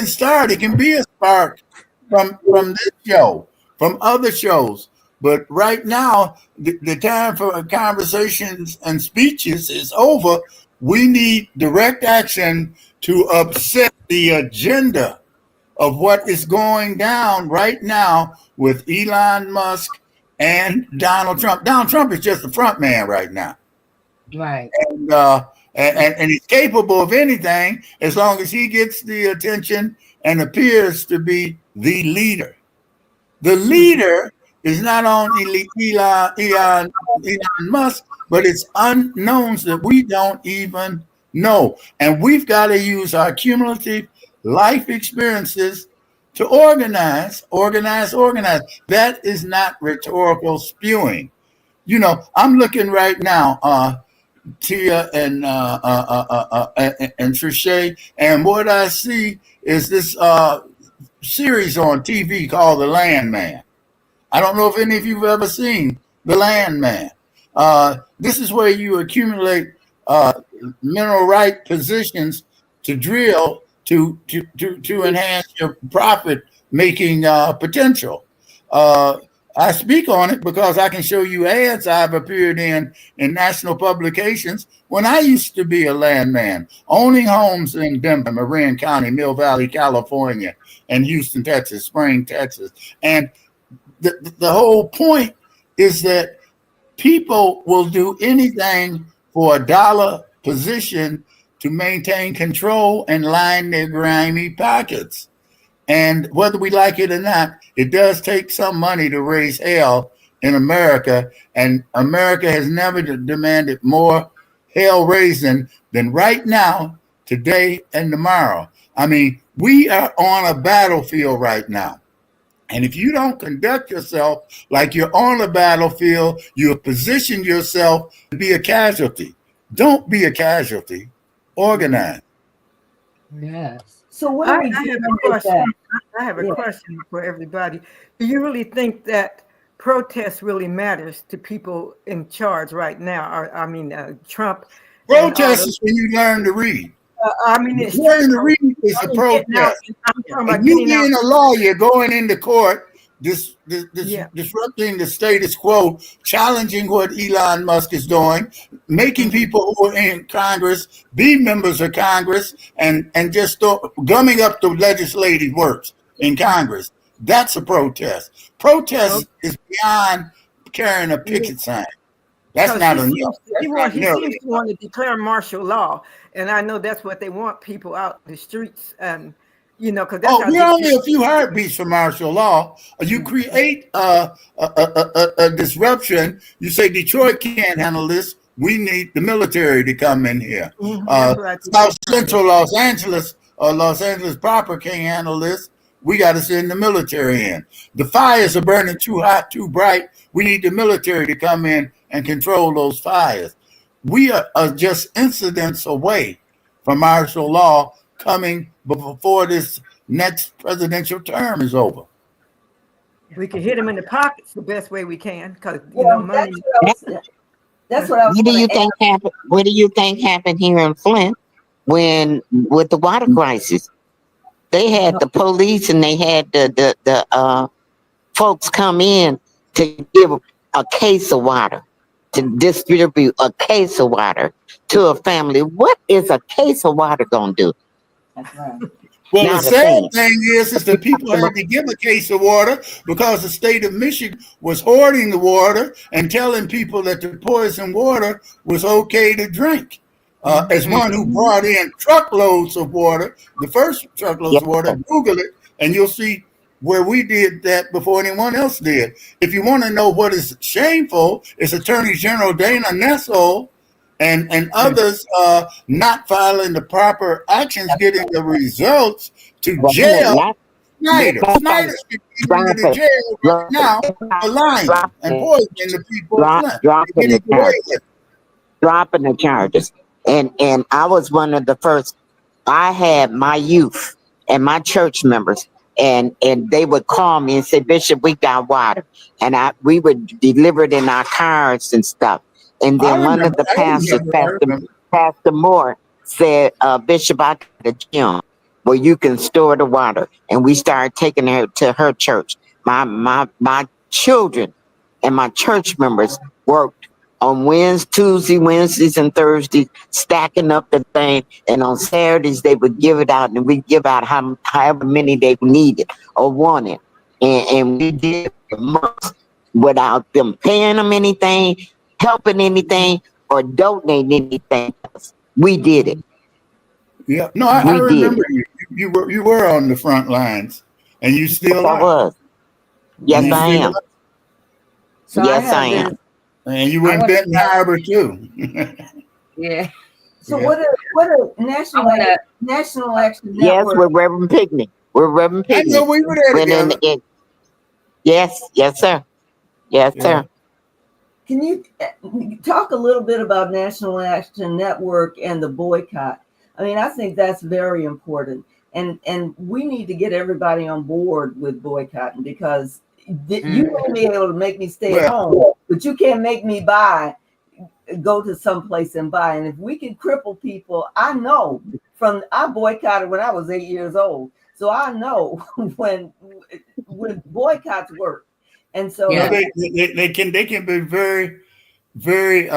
can be a spark from this show, from other shows. But right now, the time for conversations and speeches is over. We need direct action to upset the agenda of what is going down right now with Elon Musk and Donald Trump. Donald Trump is just the front man right now. Right. And he's capable of anything as long as he gets the attention and appears to be the leader. The leader is not only Elon Musk, but it's unknowns that we don't even know. And we've got to use our cumulative life experiences to organize. That is not rhetorical spewing. You know, I'm looking right now, Tia and Trichet, and what I see is this series on TV called The Landman. I don't know if any of you have ever seen The Landman. This is where you accumulate mineral right positions to drill to enhance your profit making potential. I speak on it because I can show you ads I've appeared in national publications when I used to be a landman, owning homes in Denver, Marin County, Mill Valley, California, and Houston, Texas, Spring, Texas. And the whole point is that people will do anything for a dollar position to maintain control and line their grimy pockets. And whether we like it or not, it does take some money to raise hell in America. And America has never demanded more hell raising than right now, today, and tomorrow. I mean, we are on a battlefield right now. And if you don't conduct yourself like you're on a battlefield, you have positioned yourself to be a casualty. Don't be a casualty. Organize. Yes. So what I are we have doing a with question. that? I have a Yeah. question for everybody. Do you really think that protest really matters to people in charge right now? Trump. Protest is when you learn to read. It's learning to read is a protest. And you being a lawyer going into court, disrupting the status quo, challenging what Elon Musk is doing, making people who are in Congress be members of Congress, and just gumming up the legislative works in Congress. That's a protest. Protest is beyond carrying a picket sign. That's not enough. He seems to want to declare martial law, and I know that's what they want, people out in the streets, and because that's we're only a few heartbeats from martial law. You create a disruption. You say Detroit can't handle this. We need the military to come in here. South Central Los Angeles proper can't handle this. We got to send the military in. The fires are burning too hot, too bright. We need the military to come in and control those fires. We are just incidents away from martial law coming before this next presidential term is over. We can hit them in the pockets the best way we can, because Well, money. that's what I was What do you going to think happened? What do you think happened here in Flint when with the water crisis? They had the police and they had the folks come in to give a case of water, to distribute a case of water to a family. What is a case of water gonna do? That's right. Well, Not the a sad thing. thing is that people had to give a case of water because the state of Michigan was hoarding the water and telling people that the poison water was okay to drink. As one who brought in truckloads of water, the first truckloads of water, Google it, and you'll see where we did that before anyone else did. If you want to know what is shameful, it's Attorney General Dana Nessel and others not filing the proper actions, getting the results to jail. Snyder should be in the jail right now for lying and poisoning the people of Flint. Dropping the charges. And I was one of the first. I had my youth and my church members, and they would call me and say, Bishop, we got water. And we would deliver it in our cars and stuff. And then one of the pastors, Pastor Moore, said, Bishop, I got a gym where you can store the water. And we started taking her to her church. My children and my church members worked on Wednesdays and Thursdays, stacking up the thing. And on Saturdays, they would give it out, and we'd give out however many they needed or wanted. And we did it for months without them paying them anything, helping anything, or donating anything. We did it. Yeah, no, I remember you. You were on the front lines, and you still are. I was. Yes, I am. So yes, I am. And you were in Benton Harbor too. Yeah. So what a national action network. Yes, we're Reverend Pigney. We're Reverend Pigney. I know we were there together. Yes, sir. Yes, sir. Can you talk a little bit about National Action Network and the boycott? I mean, I think that's very important. And we need to get everybody on board with boycotting, because you may be able to make me stay at home, but you can't make me go to some place and buy. And if we can cripple people, I know I boycotted when I was 8 years old. So I know when boycotts work. And so they can be very, very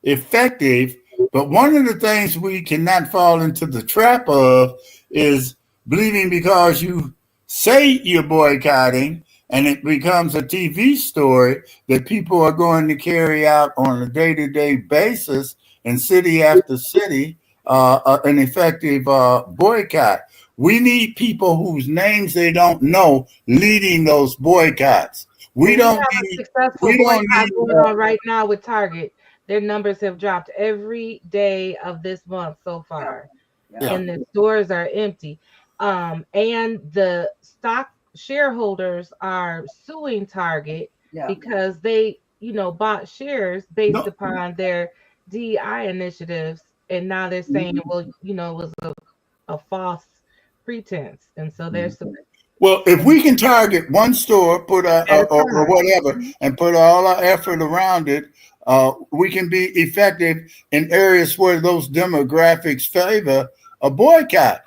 effective. But one of the things we cannot fall into the trap of is believing because you say you're boycotting and it becomes a TV story that people are going to carry out on a day-to-day basis in city after city, an effective boycott. We need people whose names they don't know leading those boycotts. We don't have a successful boycott going on right now with Target. Their numbers have dropped every day of this month so far, and the stores are empty. And the stock shareholders are suing Target because they, bought shares based upon their DEI initiatives, and now they're saying, well, it was a false pretense, and so there's some. Well, if we can target one store, or whatever, and put all our effort around it, we can be effective in areas where those demographics favor a boycott.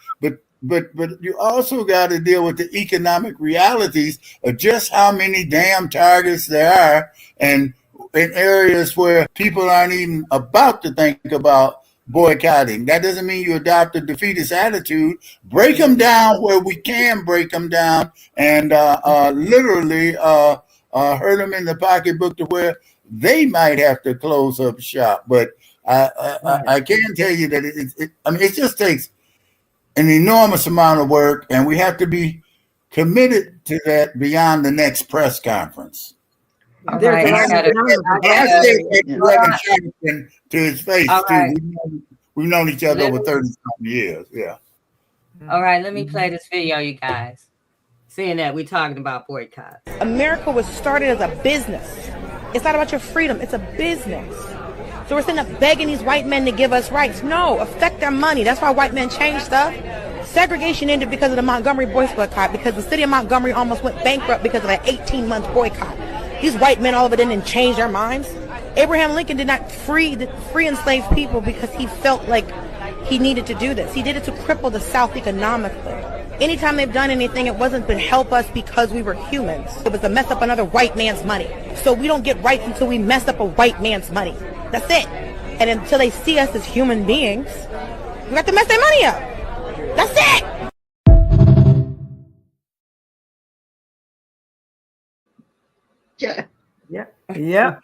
But you also got to deal with the economic realities of just how many damn Targets there are, and in areas where people aren't even about to think about boycotting. That doesn't mean you adopt a defeatist attitude. Break them down where we can break them down, and literally hurt them in the pocketbook to where they might have to close up shop. But I can tell you that it just takes an enormous amount of work, and we have to be committed to that beyond the next press conference. All right. I said to his face, too. We've known each other over 30-something years. Yeah. All right, let me play this video, you guys. Seeing that we're talking about boycotts. America was started as a business. It's not about your freedom. It's a business. So we're sitting up begging these white men to give us rights. No, affect their money. That's why white men change stuff. Segregation ended because of the Montgomery boys boycott, because the city of Montgomery almost went bankrupt because of an 18-month boycott. These white men all of a sudden didn't change their minds. Abraham Lincoln did not free enslaved people because he felt like he needed to do this. He did it to cripple the South economically. Anytime they've done anything, it wasn't to help us because we were humans. It was to mess up another white man's money. So we don't get rights until we mess up a white man's money. That's it. And until they see us as human beings, we got to mess their money up. That's it. Yeah. Yeah.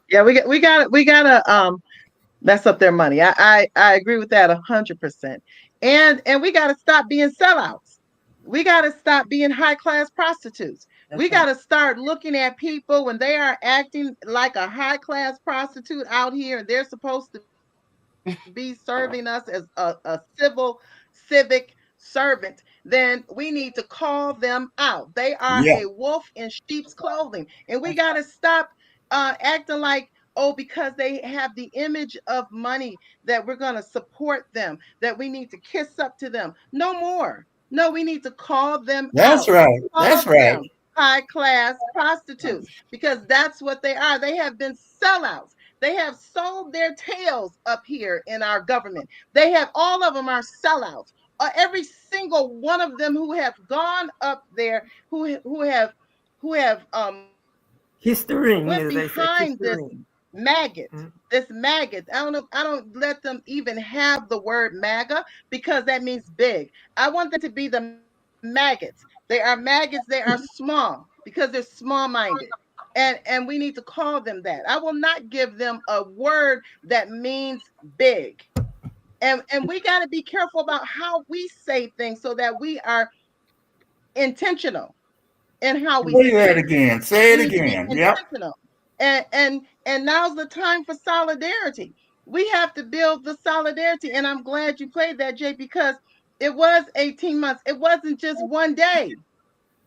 Yeah, we gotta mess up their money. I agree with that 100%. And we gotta stop being sellouts. We gotta stop being high class prostitutes. We gotta start looking at people when they are acting like a high class prostitute out here, and they're supposed to be serving us as a civic servant, then we need to call them out. They are a wolf in sheep's clothing, and we got to stop acting like, oh, because they have the image of money, that we're going to support them, that we need to kiss up to them. No more. No, we need to call them That's out. right. Call That's right. them high class prostitutes, because that's what they are. They have been sellouts. They have sold their tails up here in our government. They have, all of them are sellouts. Every single one of them who have gone up there, who have History, went as they say, behind this history. maggot. This maggot. I don't let them even have the word MAGA, because that means big. I want them to be the maggots. They are maggots. They are small because they're small-minded. And we need to call them that. I will not give them a word that means big. And we got to be careful about how we say things so that we are intentional in how we Say that speak. again. Say it We need to be again. Yep. intentional. And now's the time for solidarity. We have to build the solidarity. And I'm glad you played that, Jay, because it was 18 months. It wasn't just one day.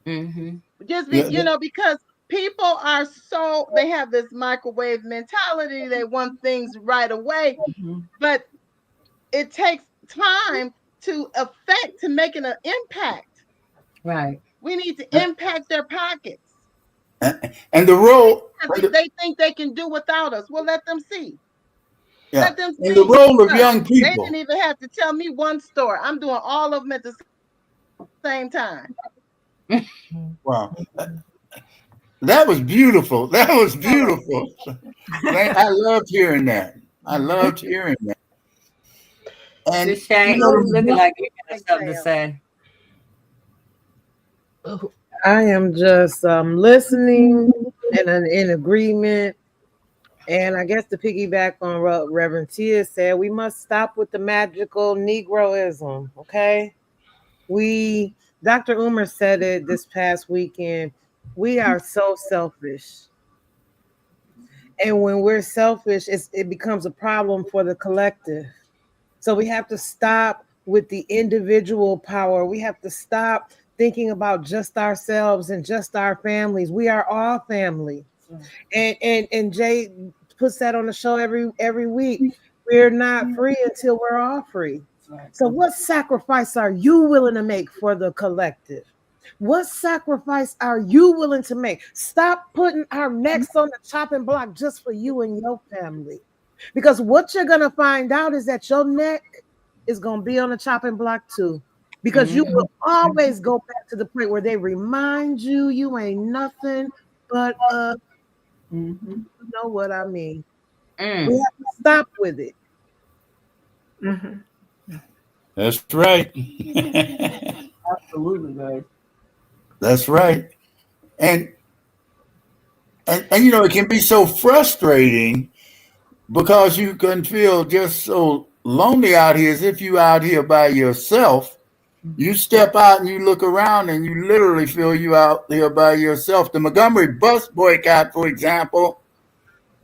Just because people are they have this microwave mentality. They want things right away, but it takes time to making an impact. Right. We need to impact their pockets. And the role, they think they can do without us. Well, let them see. yeah. Let them see. And the role of young They people. didn't even have to tell me one store. I'm doing all of them at the same time. Wow. That was beautiful. That was beautiful. I loved hearing that. I loved hearing that. And Shane, looking like you got something to say. I am just listening and in agreement. And I guess to piggyback on what Reverend Tia said, we must stop with the magical Negroism, okay? Dr. Umer said it this past weekend, we are so selfish. And when we're selfish, it becomes a problem for the collective. So we have to stop with the individual power. We have to stop thinking about just ourselves and just our families. We are all family. And Jay puts that on the show every week. We're not free until we're all free. So what sacrifice are you willing to make for the collective? What sacrifice are you willing to make? Stop putting our necks on the chopping block just for you and your family. Because what you're going to find out is that your neck is going to be on the chopping block too. Because you will always go back to the point where they remind you ain't nothing but you know what I mean. We have to stop with it. That's right. Absolutely right. That's right. And it can be so frustrating because you can feel just so lonely out here, as if you out here by yourself. You step out and you look around and you literally feel you out there by yourself. The Montgomery bus boycott, for example,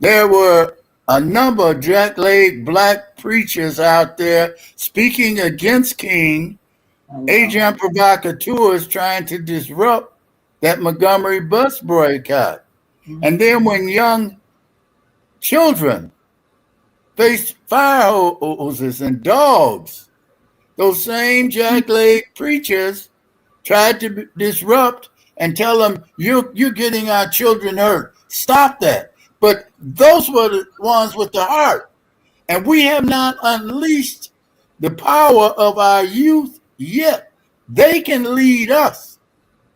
there were a number of jackleg black preachers out there speaking against King, agent provocateurs trying to disrupt that Montgomery bus boycott. And then when young children face fire hoses and dogs. Those same jackleg preachers tried to disrupt and tell them, you're getting our children hurt. Stop that. But those were the ones with the heart. And we have not unleashed the power of our youth yet. They can lead us.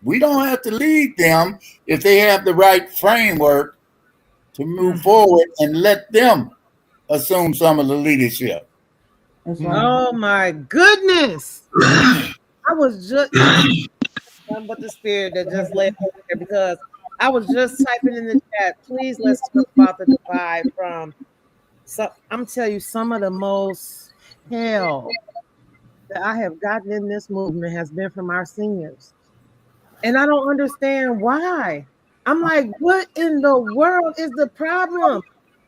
We don't have to lead them if they have the right framework to move forward and let them assume some of the leadership. Oh my goodness. I was just nothing but the spirit that just led me there, because I was just typing in the chat, please let's talk about the divide from, so I'm telling you, some of the most hell that I have gotten in this movement has been from our seniors. And I don't understand why. I'm like, what in the world is the problem?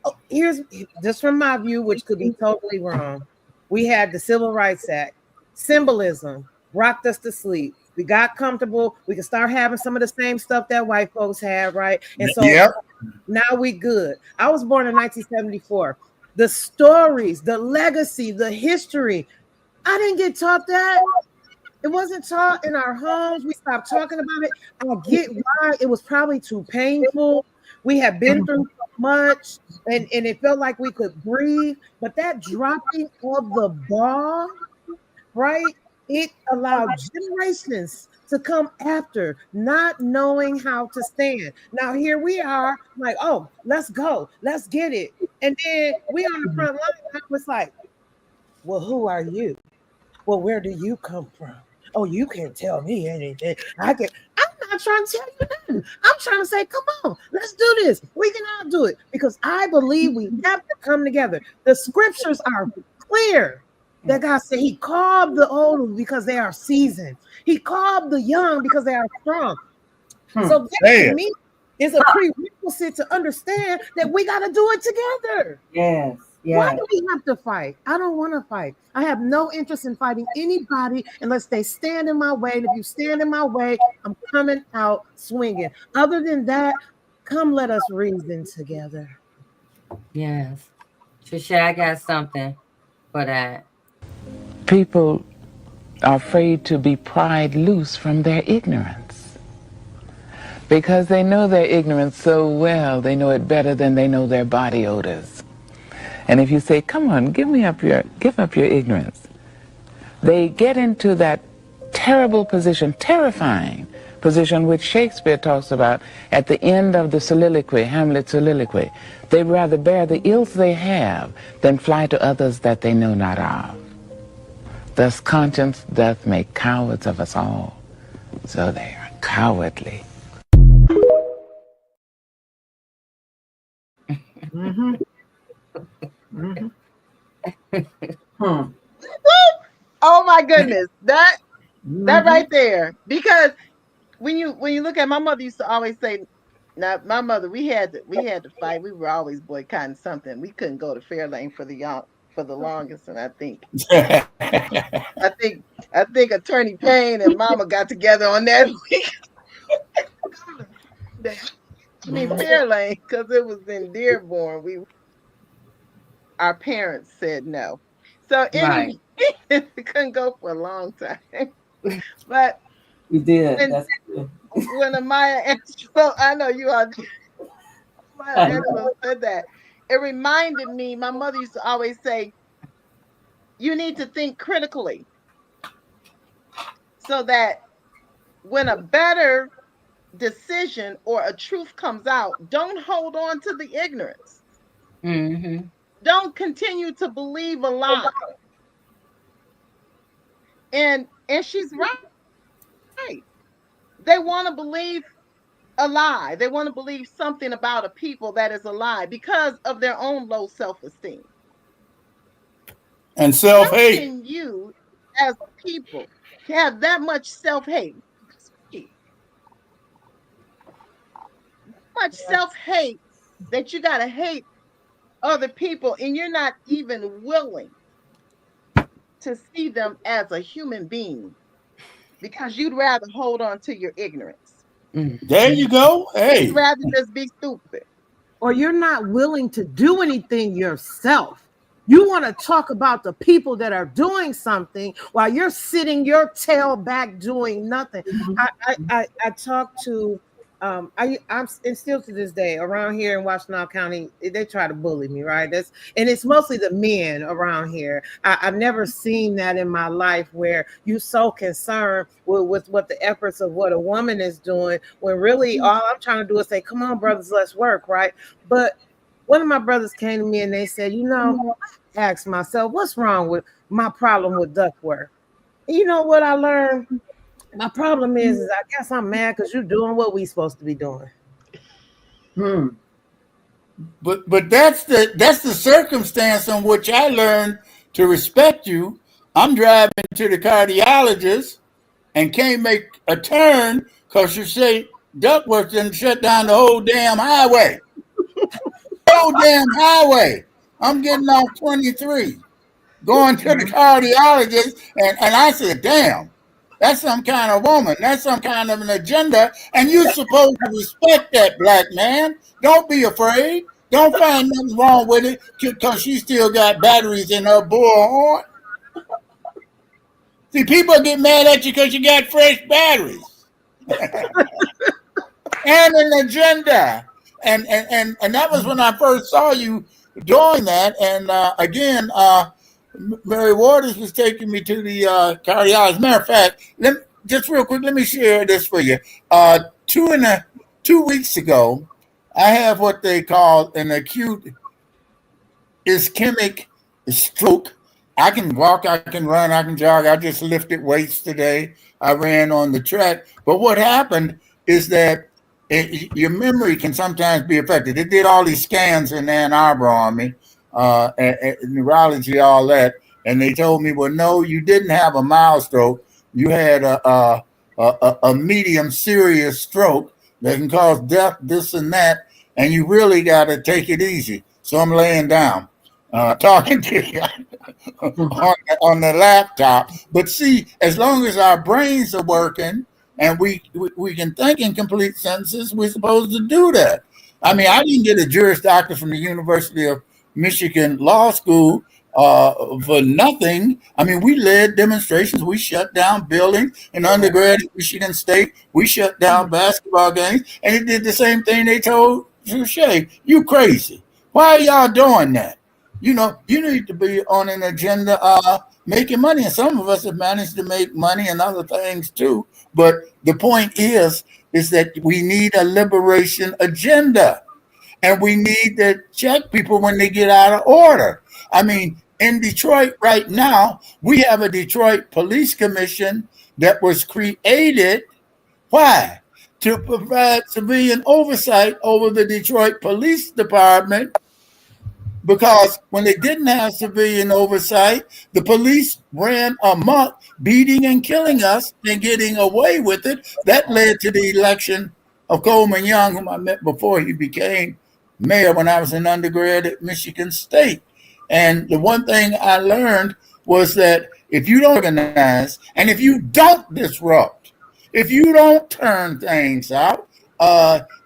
Oh, here's just from my view, which could be totally wrong. We had the Civil Rights Act. Symbolism rocked us to sleep. We got comfortable. We could start having some of the same stuff that white folks had, right? And so now we good. I was born in 1974. The stories, the legacy, the history, I didn't get taught that. It wasn't taught in our homes. We stopped talking about it. I get why. It was probably too painful. We had been through so much, and it felt like we could breathe. But that dropping of the ball, right? It allowed generations to come after, not knowing how to stand. Now here we are, like, oh, let's go, let's get it. And then we on the front line. I was like, well, who are you? Well, where do you come from? Oh, you can't tell me anything. I'm not trying to tell you nothing. I'm trying to say, come on, let's do this. We can all do it, because I believe we have to come together. The scriptures are clear that God said he called the old because they are seasoned. He called the young because they are strong. So that to me is a prerequisite to understand that we got to do it together. Yes. Yes. Why do we have to fight? I don't want to fight. I have no interest in fighting anybody unless they stand in my way. And if you stand in my way, I'm coming out swinging. Other than that, come let us reason together. Yes. Trisha, I got something for that. People are afraid to be pried loose from their ignorance because they know their ignorance so well. They know it better than they know their body odors. And if you say, come on, give up your ignorance, they get into that terrible position, terrifying position, which Shakespeare talks about at the end of the soliloquy, Hamlet's soliloquy. They'd rather bear the ills they have than fly to others that they know not of. Thus conscience doth make cowards of us all, so they are cowardly. Mm-hmm. Oh my goodness, that right there. Because when you look at, my mother used to always say, now my mother, we had to fight. We were always boycotting something. We couldn't go to Fairlane for the longest, and I think Attorney Payne and Mama got together on that. I mean Fairlane, because it was in Dearborn. Our parents said no. So anyway, we couldn't go for a long time. But we did. When Amaya Angelo, I know you all, Amaya Angelo said that, it reminded me, my mother used to always say, you need to think critically so that when a better decision or a truth comes out, don't hold on to the ignorance. Mm-hmm. Don't continue to believe a lie. And she's right. They want to believe a lie. They want to believe something about a people that is a lie because of their own low self-esteem. And self-hate. How can you, as people, have that much self-hate? Much self-hate that you got to hate other people, and you're not even willing to see them as a human being because you'd rather hold on to your ignorance. There you go. Hey, you'd rather just be stupid. or you're not willing to do anything yourself. You want to talk about the people that are doing something while you're sitting your tail back doing nothing. I talked to I'm and still to this day around here in Washtenaw County, they try to bully me, right? And it's mostly the men around here. I've never seen that in my life where you so concerned with what the efforts of what a woman is doing, when really all I'm trying to do is say, come on, brothers, let's work, right? But one of my brothers came to me and they said, I asked myself, what's wrong with my problem with ductwork? And you know what I learned? My problem is I guess I'm mad because you're doing what we supposed to be doing. But that's the circumstance in which I learned to respect you. I'm driving to the cardiologist and can't make a turn because you say ductwork didn't shut down the whole damn highway. Whole damn highway. I'm getting off 23, going to the cardiologist, and I said, damn. That's some kind of woman. That's some kind of an agenda. And you're supposed to respect that, black man. Don't be afraid. Don't find nothing wrong with it because she still got batteries in her bullhorn. See, people get mad at you because you got fresh batteries. And an agenda. And that was when I first saw you doing that. And again, Mary Waters was taking me to the cardiologist. Matter of fact, just real quick, let me share this for you. 2 weeks ago, I have what they call an acute ischemic stroke. I can walk, I can run, I can jog. I just lifted weights today. I ran on the track. But what happened is that your memory can sometimes be affected. They did all these scans in Ann Arbor on me. Neurology, all that, and they told me, well, no, you didn't have a mild stroke. You had a medium serious stroke that can cause death, this and that, and you really got to take it easy. So I'm laying down, talking to you on the laptop. But see, as long as our brains are working and we can think in complete sentences, we're supposed to do that. I mean, I didn't get a Juris Doctor from the University of Michigan Law School for nothing. I mean, we led demonstrations. We shut down buildings in undergrad at Michigan State. We shut down basketball games. And it did the same thing they told Touche. You crazy. Why are y'all doing that? You need to be on an agenda making money. And some of us have managed to make money and other things too. But the point is that we need a liberation agenda. And we need to check people when they get out of order. I mean, in Detroit right now, we have a Detroit Police Commission that was created. Why? To provide civilian oversight over the Detroit Police Department. Because when they didn't have civilian oversight, the police ran amok, beating and killing us and getting away with it. That led to the election of Coleman Young, whom I met before he became mayor when I was an undergrad at Michigan State. And the one thing I learned was that if you don't organize and if you don't disrupt, if you don't turn things out,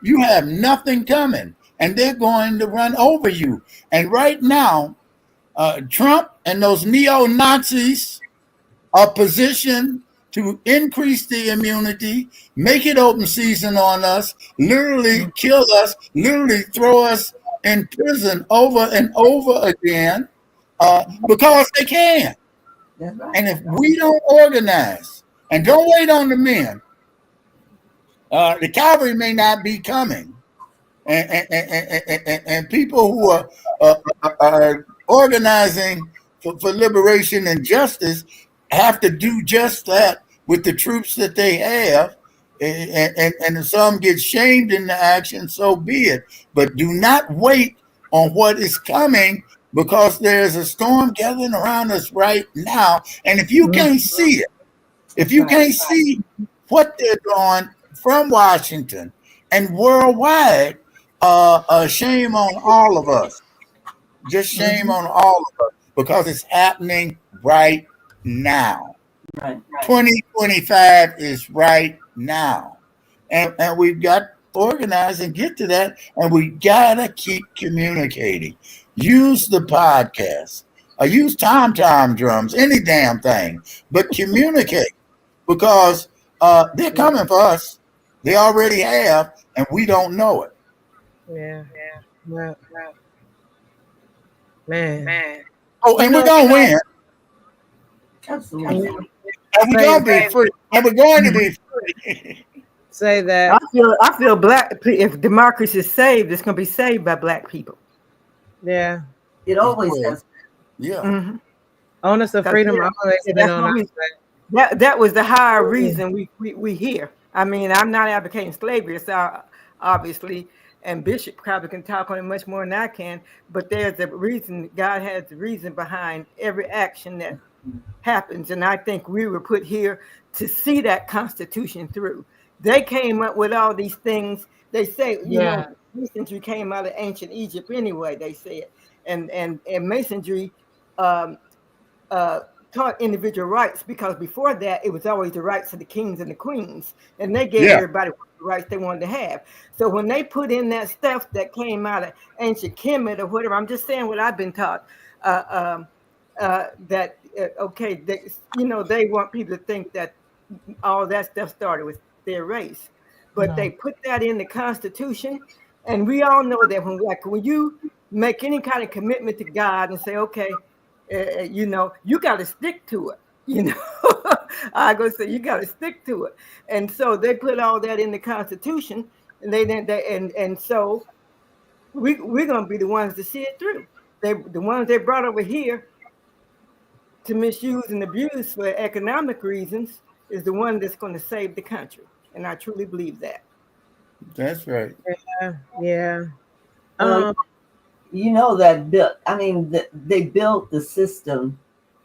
you have nothing coming and they're going to run over you. And right now, Trump and those neo-Nazis are positioned to increase the immunity, make it open season on us, literally kill us, literally throw us in prison over and over again because they can. That's right. And if we don't organize and don't wait on the men, the cavalry may not be coming. And people who are organizing for liberation and justice have to do just that with the troops that they have. And if some get shamed in the action, so be it. But do not wait on what is coming because there's a storm gathering around us right now. And if you can't see it, if you can't see what they're doing from Washington and worldwide, shame on all of us. Just shame on all of us because it's happening right now. Right. 2025 is right now. And we've got organize and get to that. And we gotta keep communicating. Use the podcast. Use time drums, any damn thing, but communicate because they're coming for us. They already have, and we don't know it. Yeah. Well, man. Oh, and we're gonna win. Absolutely. And we're gonna be free. And we're going to be free. Say that. I feel black. If democracy is saved, it's gonna be saved by black people. Yeah. It always has. Yeah. Mm-hmm. Onus of freedom always been on our side. That was the higher reason we here. I mean, I'm not advocating slavery, so obviously, and Bishop probably can talk on it much more than I can, but there's a reason. God has the reason behind every action that happens, and I think we were put here to see that Constitution through. They came up with all these things. They say, you know, masonry came out of ancient Egypt anyway, they said, and masonry taught individual rights, because before that it was always the rights of the kings and the queens, and they gave everybody the rights they wanted to have. So when they put in that stuff that came out of ancient Kemet or whatever, I'm just saying what I've been taught, that okay, they want people to think that all that stuff started with their race, but they put that in the Constitution, and we all know that when you make any kind of commitment to God and say, okay, you got to stick to it. I go say you got to stick to it, and so they put all that in the Constitution, and so we're gonna be the ones to see it through. The ones they brought over here to misuse and abuse for economic reasons is the one that's going to save the country, and I truly believe that. That's right. Yeah. You know that they built the system.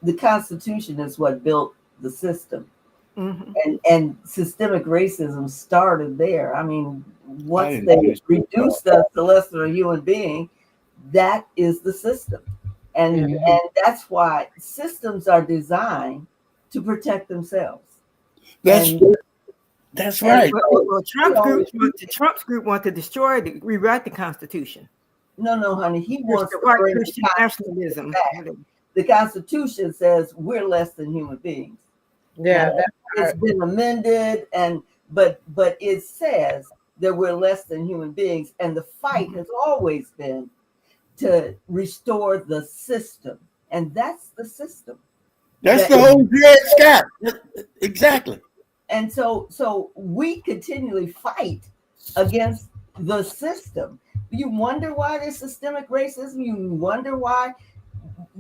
The Constitution is what built the system, and systemic racism started there. I mean, once they reduced us to less than a human being, that is the system, and that's why systems are designed to protect themselves. That's right. Well, Trump's group want to rewrite the Constitution. No, honey. He wants to white Christian nationalism. The Constitution says we're less than human beings. Yeah, it's been amended, but it says that we're less than human beings, and the fight has always been to restore the system, and that's the system. That's the whole Dred Scott. Exactly. And so we continually fight against the system. You wonder why there's systemic racism. You wonder why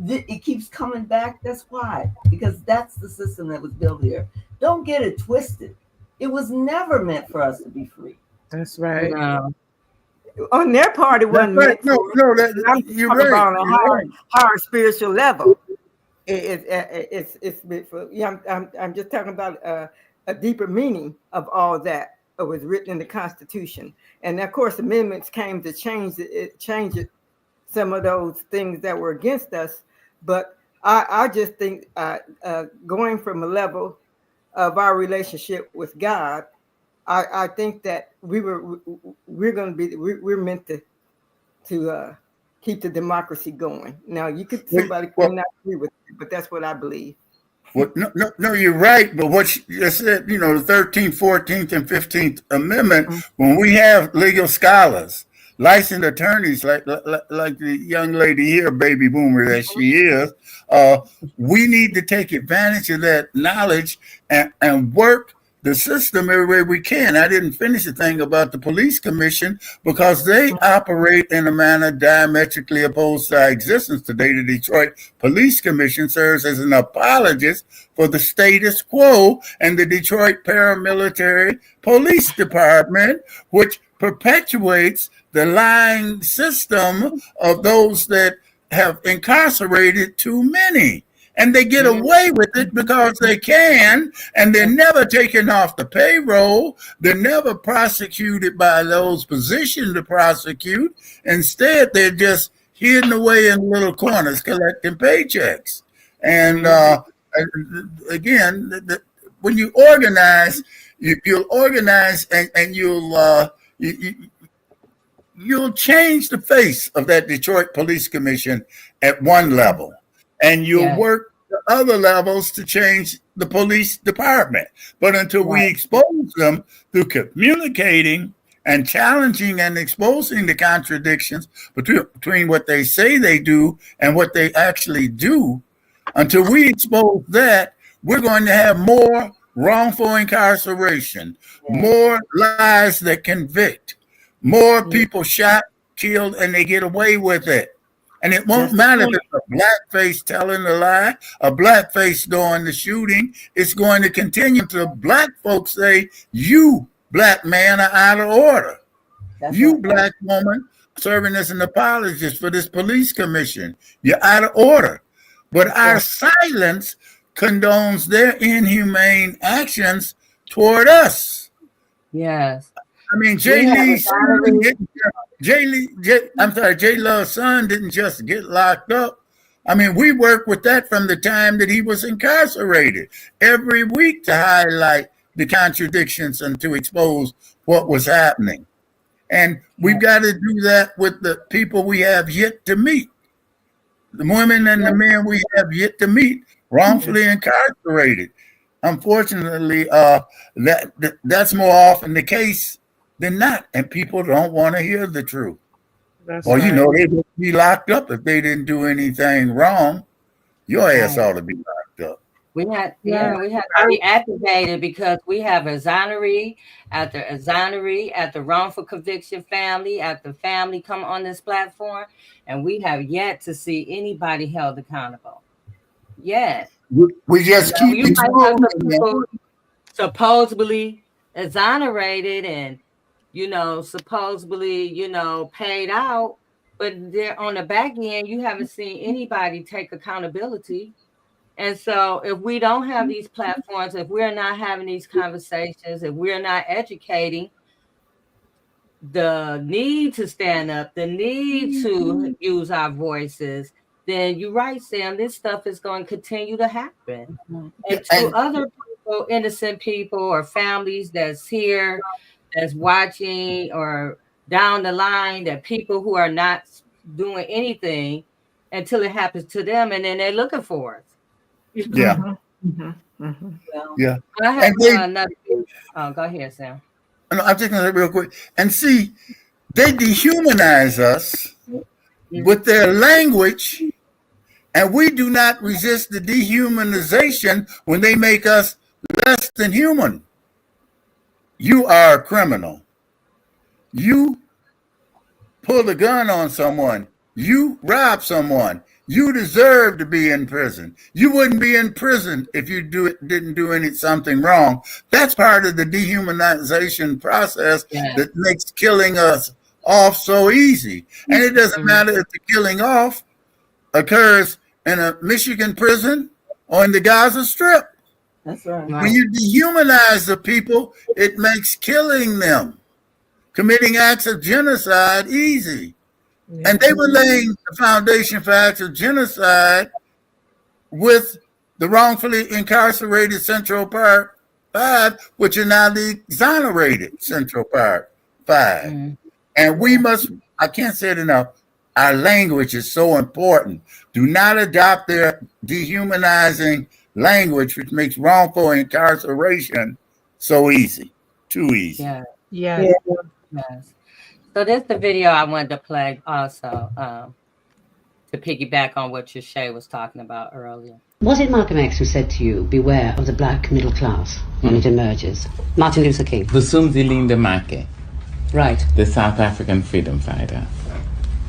it keeps coming back. That's why, because that's the system that was built here. Don't get it twisted. It was never meant for us to be free. That's right. On their part, it wasn't meant for us. I'm talking about on a higher spiritual level. It's meant for. Yeah, I'm just talking about a deeper meaning of all that was written in the Constitution, and of course, amendments came to change it, some of those things that were against us. But I just think going from a level of our relationship with God, I think that we're meant to keep the democracy going. Now, somebody may not agree with it, but that's what I believe. Well, no, you're right. But what you said, the 13th, 14th, and 15th Amendment, when we have legal scholars, licensed attorneys like the young lady here, baby boomer that she is, we need to take advantage of that knowledge and work the system every way we can. I didn't finish the thing about the police commission because they operate in a manner diametrically opposed to our existence today. The Detroit Police Commission serves as an apologist for the status quo and the Detroit Paramilitary Police Department, which perpetuates the lying system of those that have incarcerated too many. And they get away with it because they can, and they're never taken off the payroll. They're never prosecuted by those positioned to prosecute. Instead, they're just hidden away in little corners collecting paychecks. And again, when you organize, you'll organize and you'll you'll change the face of that Detroit Police Commission at one level, and you'll work the other levels to change the police department. But until we expose them through communicating and challenging and exposing the contradictions between what they say they do and what they actually do, until we expose that, we're going to have more wrongful incarceration, more lies that convict, more people shot, killed, and they get away with it. And it won't matter if it's a black face telling the lie, a black face doing the shooting. It's going to continue until black folks say, you, black man, are out of order. You, black woman, serving as an apologist for this police commission. You're out of order. But our silence condones their inhumane actions toward us. Yes. I mean, Jay Love's son didn't just get locked up. I mean, we worked with that from the time that he was incarcerated every week to highlight the contradictions and to expose what was happening. And we've got to do that with the people we have yet to meet. The women and the men we have yet to meet, wrongfully incarcerated. Unfortunately, that's more often the case than not, and people don't want to hear the truth. You know, they would be locked up if they didn't do anything wrong. Your ass ought to be locked up. We had to be activated because we have exoneree after exoneree at the wrongful conviction family, at the family come on this platform, and we have yet to see anybody held accountable. Yet. We just keep people supposedly exonerated and supposedly, paid out, but they're on the back end, you haven't seen anybody take accountability. And so if we don't have these platforms, if we're not having these conversations, if we're not educating the need to stand up, the need to use our voices, then you're right, Sam, this stuff is going to continue to happen. And to other people, innocent people or families that's here, that's watching, or down the line, that people who are not doing anything until it happens to them, and then they're looking for us. Yeah. Yeah. I have another. Oh, go ahead, Sam. I'm just going to say real quick. And see, they dehumanize us with their language, and we do not resist the dehumanization when they make us less than human. You are a criminal. You pulled a gun on someone. You robbed someone. You deserve to be in prison. You wouldn't be in prison if you didn't do something wrong. That's part of the dehumanization process that makes killing us off so easy. And it doesn't matter if the killing off occurs in a Michigan prison or in the Gaza Strip. That's right. When you dehumanize the people, it makes killing them, committing acts of genocide, easy. And they were laying the foundation for acts of genocide with the wrongfully incarcerated Central Park 5, which are now the exonerated Central Park 5. And we must, I can't say it enough, our language is so important. Do not adopt their dehumanizing language, which makes wrongful incarceration so easy, too easy. Yes. So this is the video I wanted to play also to piggyback on what Shay was talking about earlier. Was it Malcolm X who said to you, beware of the black middle class when it emerges? Martin Luther King. Vusumzi Lindamake, right, the South African freedom fighter,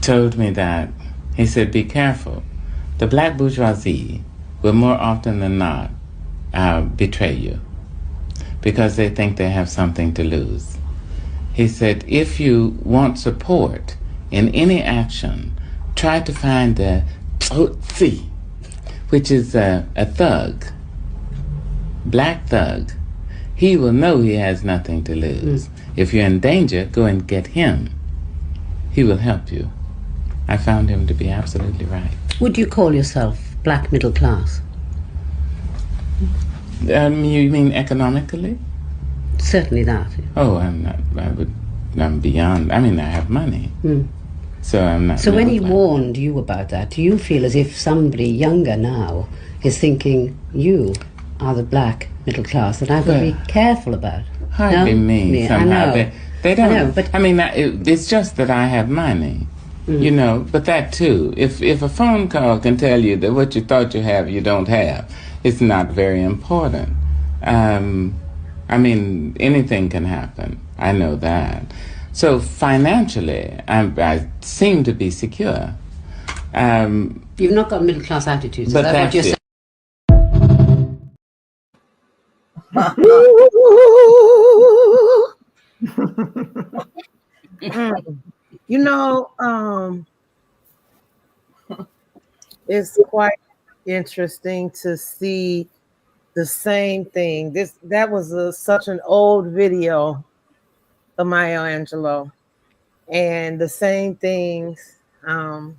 told me that, he said, be careful. The black bourgeoisie will more often than not betray you because they think they have something to lose. He said, if you want support in any action, try to find the Tsotsi, which is a thug, black thug. He will know he has nothing to lose. If you're in danger, go and get him. He will help you. I found him to be absolutely right. Would you call yourself black middle class? You mean economically? Certainly that. Oh, I'm not. I would I'm beyond. I mean, I have money, so I'm not. So when he middle class. warned you about that, do you feel as if somebody younger now is thinking you are the black middle class that I've got to be careful about? Hardly No? me. Yeah, Somehow I know. they don't. I know, but I mean, it's just that I have money. You know, but that too. If a phone call can tell you that what you thought you have, you don't have, it's not very important. I mean, anything can happen. I know that. So financially, I seem to be secure. you've not got middle class attitudes. Is But that what that's you're it. saying? You know, it's quite interesting to see the same thing. That was such an old video of Maya Angelou, and the same things are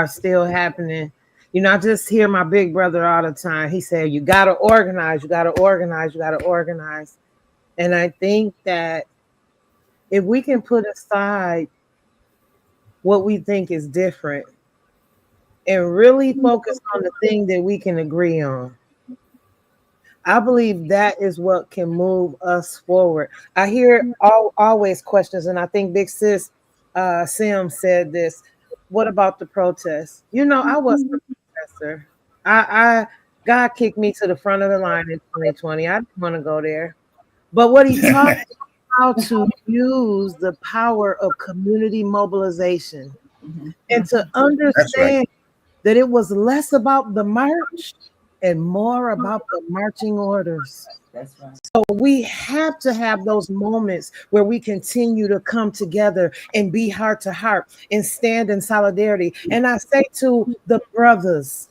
still happening. You know, I just hear my big brother all the time. He said, "You got to organize. You got to organize. You got to organize." And I think that if we can put aside what we think is different and really focus on the thing that we can agree on, I believe that is what can move us forward. I hear always questions, and I think Big Sis Sim said this. What about the protests? You know, I wasn't a protester. I God kicked me to the front of the line in 2020. I didn't want to go there. But what he taught me how to use the power of community mobilization and to understand that it was less about the march and more about the marching orders. That's right. So we have to have those moments where we continue to come together and be heart to heart and stand in solidarity. And I say to the brothers,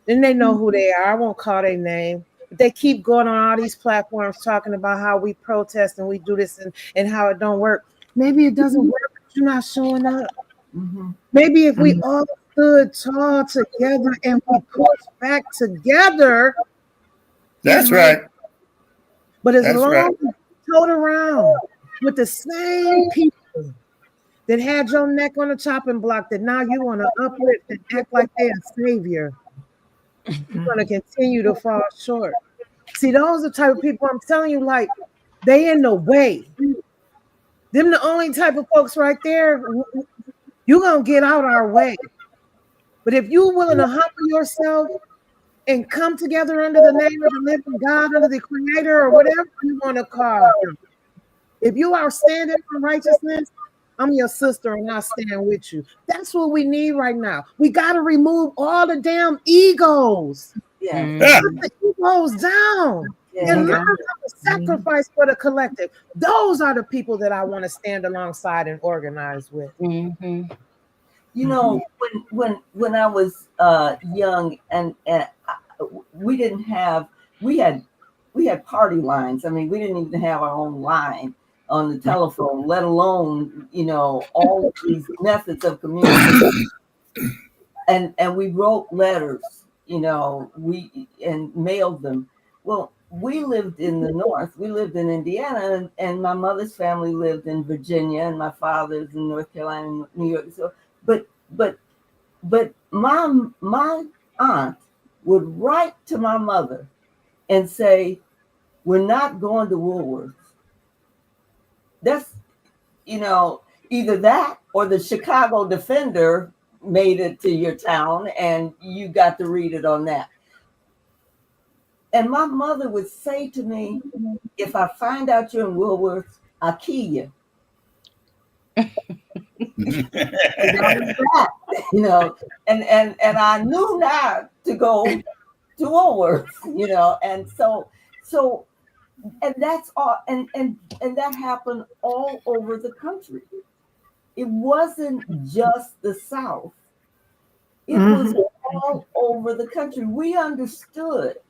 and they know who they are, I won't call their name, but they keep going on all these platforms talking about how we protest and we do this and how it don't work. Maybe it doesn't work because you're not showing up. Maybe if we all stood tall together and we pushed back together. That's right. But as That's long right. as you toed around with the same people that had your neck on the chopping block, that now you want to uplift and act like they're a savior, you're going to continue to fall short. See, those are the type of people I'm telling you, like, they in the way. Them the only type of folks right there, you're going to get out our way. But if you're willing to humble yourself and come together under the name of the living God, under the creator, or whatever you want to call him, if you are standing for righteousness, I'm your sister and I'll stand with you. That's what we need right now. We got to remove all the damn egos. Yeah. Put the egos down and learn how to sacrifice for the collective. Those are the people that I want to stand alongside and organize with. You know, when I was young and we had party lines. I mean, we didn't even have our own line on the telephone, let alone, you know, all of these methods of communication. And we wrote letters, you know, and mailed them. Well, we lived in the North. We lived in Indiana, and my mother's family lived in Virginia, and my father's in North Carolina, and New York. So, but my aunt would write to my mother and say, "We're not going to Woolworths." That's, you know, either that or the Chicago Defender made it to your town and you got to read it on that. And my mother would say to me, "If I find out you're in Woolworths, I'll kill you." That, you know, and I knew not to go to Woolworths, you know, and so and that's all, and that happened all over the country. It wasn't just the South. It was all over the country. We understood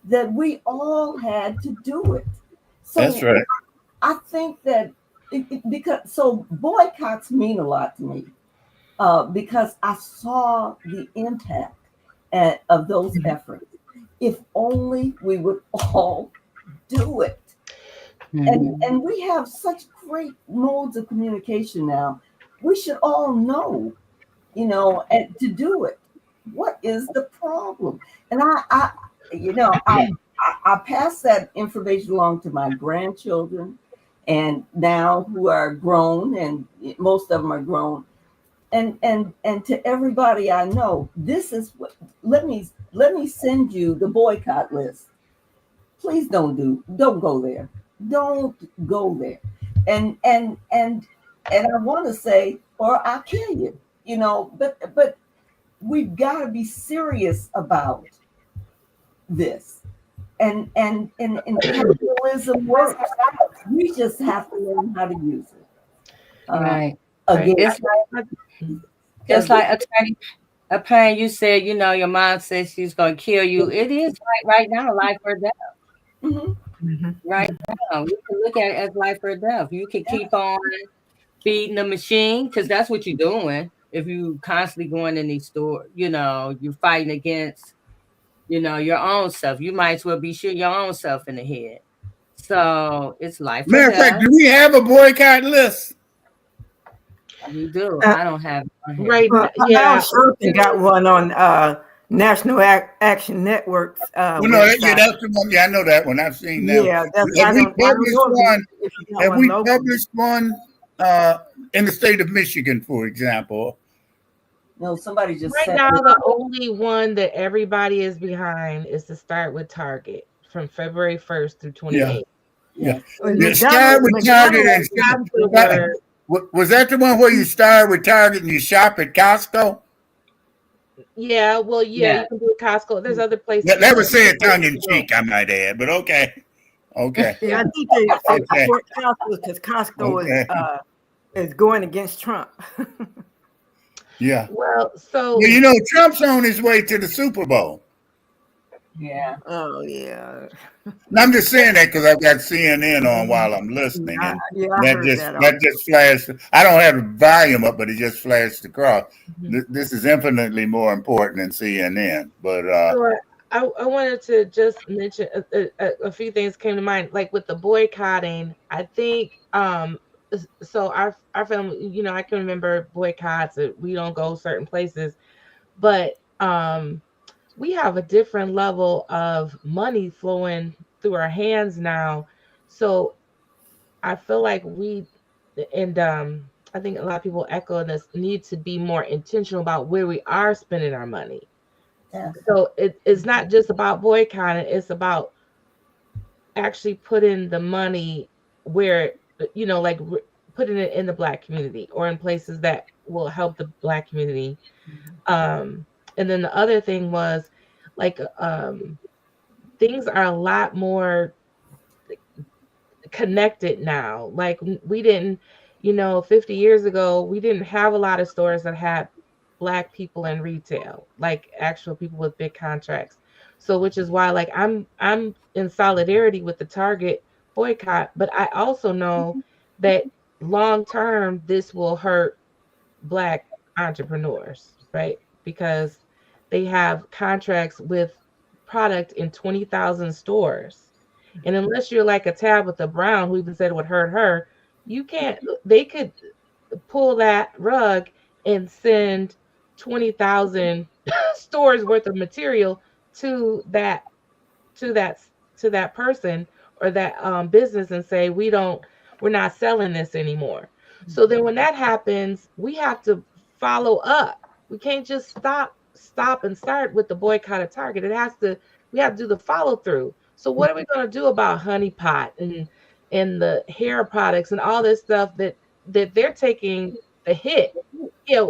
that we all had to do it. So That's right. I think that because boycotts mean a lot to me because I saw the impact of those efforts. If only we would all do it. And we have such great modes of communication now. We should all know, and to do it. What is the problem? And I pass that information along to my grandchildren, and now who are grown, and most of them are grown, and to everybody I know. This is what. Let me send you the boycott list. Please don't go there. Don't go there. And I want to say, or I'll kill you. But we've got to be serious about this. And capitalism works. We just have to learn how to use it. Right. Again, Just like attorney, you said, your mom says she's going to kill you. It is right now, life or death. Right now, you can look at it as life or death. You can keep on feeding the machine, because that's what you're doing. If you constantly going in these stores, you're fighting against, your own self. You might as well be shooting your own self in the head. So it's life or Matter of death. fact, do we have a boycott list? We do. I don't have it on here. Right. Al Sharpton got one on National Action Network's Well, no, website. that's the one. Yeah, I know that one. I've seen that. Yeah, that's Have we published one? Have we locally. published one in the state of Michigan, for example? No, somebody just Right said now, the only one that everybody is behind is to start with Target from February 1st through 28th. Yeah. Start with Target and shop. Was that the one where you start with Target and you shop at Costco? Yeah, well, you can do Costco. There's other places. That was said tongue in cheek, I might add, but okay. Yeah, I think they support Costco because Costco is going against Trump. Yeah. Well, so Trump's on his way to the Super Bowl. Yeah. Oh, yeah. I'm just saying that because I've got CNN on while I'm listening, and that just flashed. I don't have the volume up, but it just flashed across. This is infinitely more important than CNN. But I wanted to just mention a few things came to mind, like with the boycotting. I think so our family, I can remember boycotts. We don't go certain places, but we have a different level of money flowing through our hands now. So I feel like I think a lot of people echo this, need to be more intentional about where we are spending our money. Yeah. So it's not just about boycotting, it's about actually putting the money where, like putting it in the Black community or in places that will help the Black community. And then the other thing was like things are a lot more connected now. Like we didn't, 50 years ago, we didn't have a lot of stores that had Black people in retail, like actual people with big contracts. So which is why like I'm in solidarity with the Target boycott, but I also know that long term this will hurt Black entrepreneurs, right? Because they have contracts with product in 20,000 stores. And unless you're like a Tabitha Brown, who even said it would hurt her, they could pull that rug and send 20,000 stores worth of material to that person or that business and say, we're not selling this anymore. So then when that happens, we have to follow up. We can't just stop and start with the boycott of Target. We have to do the follow through. So what are we going to do about Honey Pot and the hair products and all this stuff that they're taking the hit?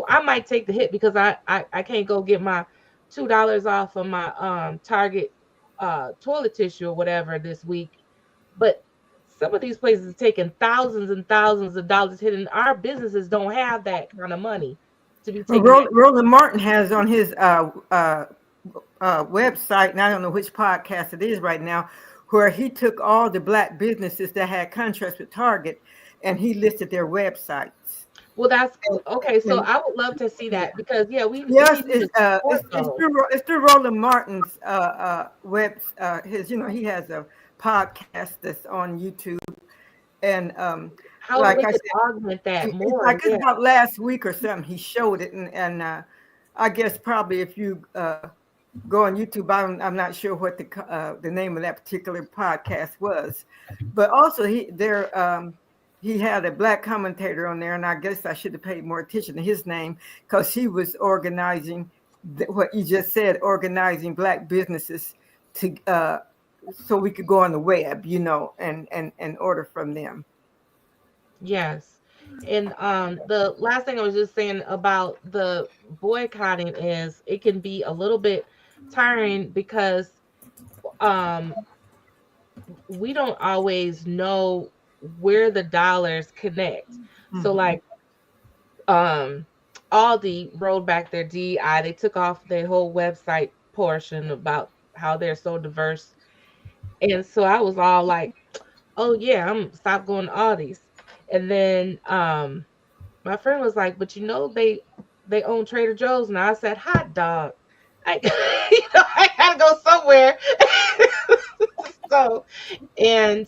I might take the hit because I can't go get my $2 off of my Target toilet tissue or whatever this week. But some of these places are taking thousands and thousands of dollars hit, and our businesses don't have that kind of money to be taking. Roland Martin has on his website, and I don't know which podcast it is right now, where he took all the Black businesses that had contracts with Target and he listed their websites. Well, that's okay. So I would love to see that because it's through Roland Martin's he has a podcast that's on YouTube, And How like we I could said, augment that it's more. like it's Yeah. about last week or something. He showed it, and I guess probably if you go on YouTube, I'm not sure what the name of that particular podcast was, but also he had a black commentator on there, and I guess I should have paid more attention to his name because he was organizing what you just said, organizing black businesses to so we could go on the web, and order from them. Yes. And the last thing I was just saying about the boycotting is it can be a little bit tiring because um we don't always know where the dollars connect. So like Aldi rolled back their DEI. They took off their whole website portion about how they're so diverse. And so I was all like, oh yeah, I'm stop going to Aldi's. And then my friend was like, but they own Trader Joe's. And I said, hot dog. I I gotta go somewhere. So and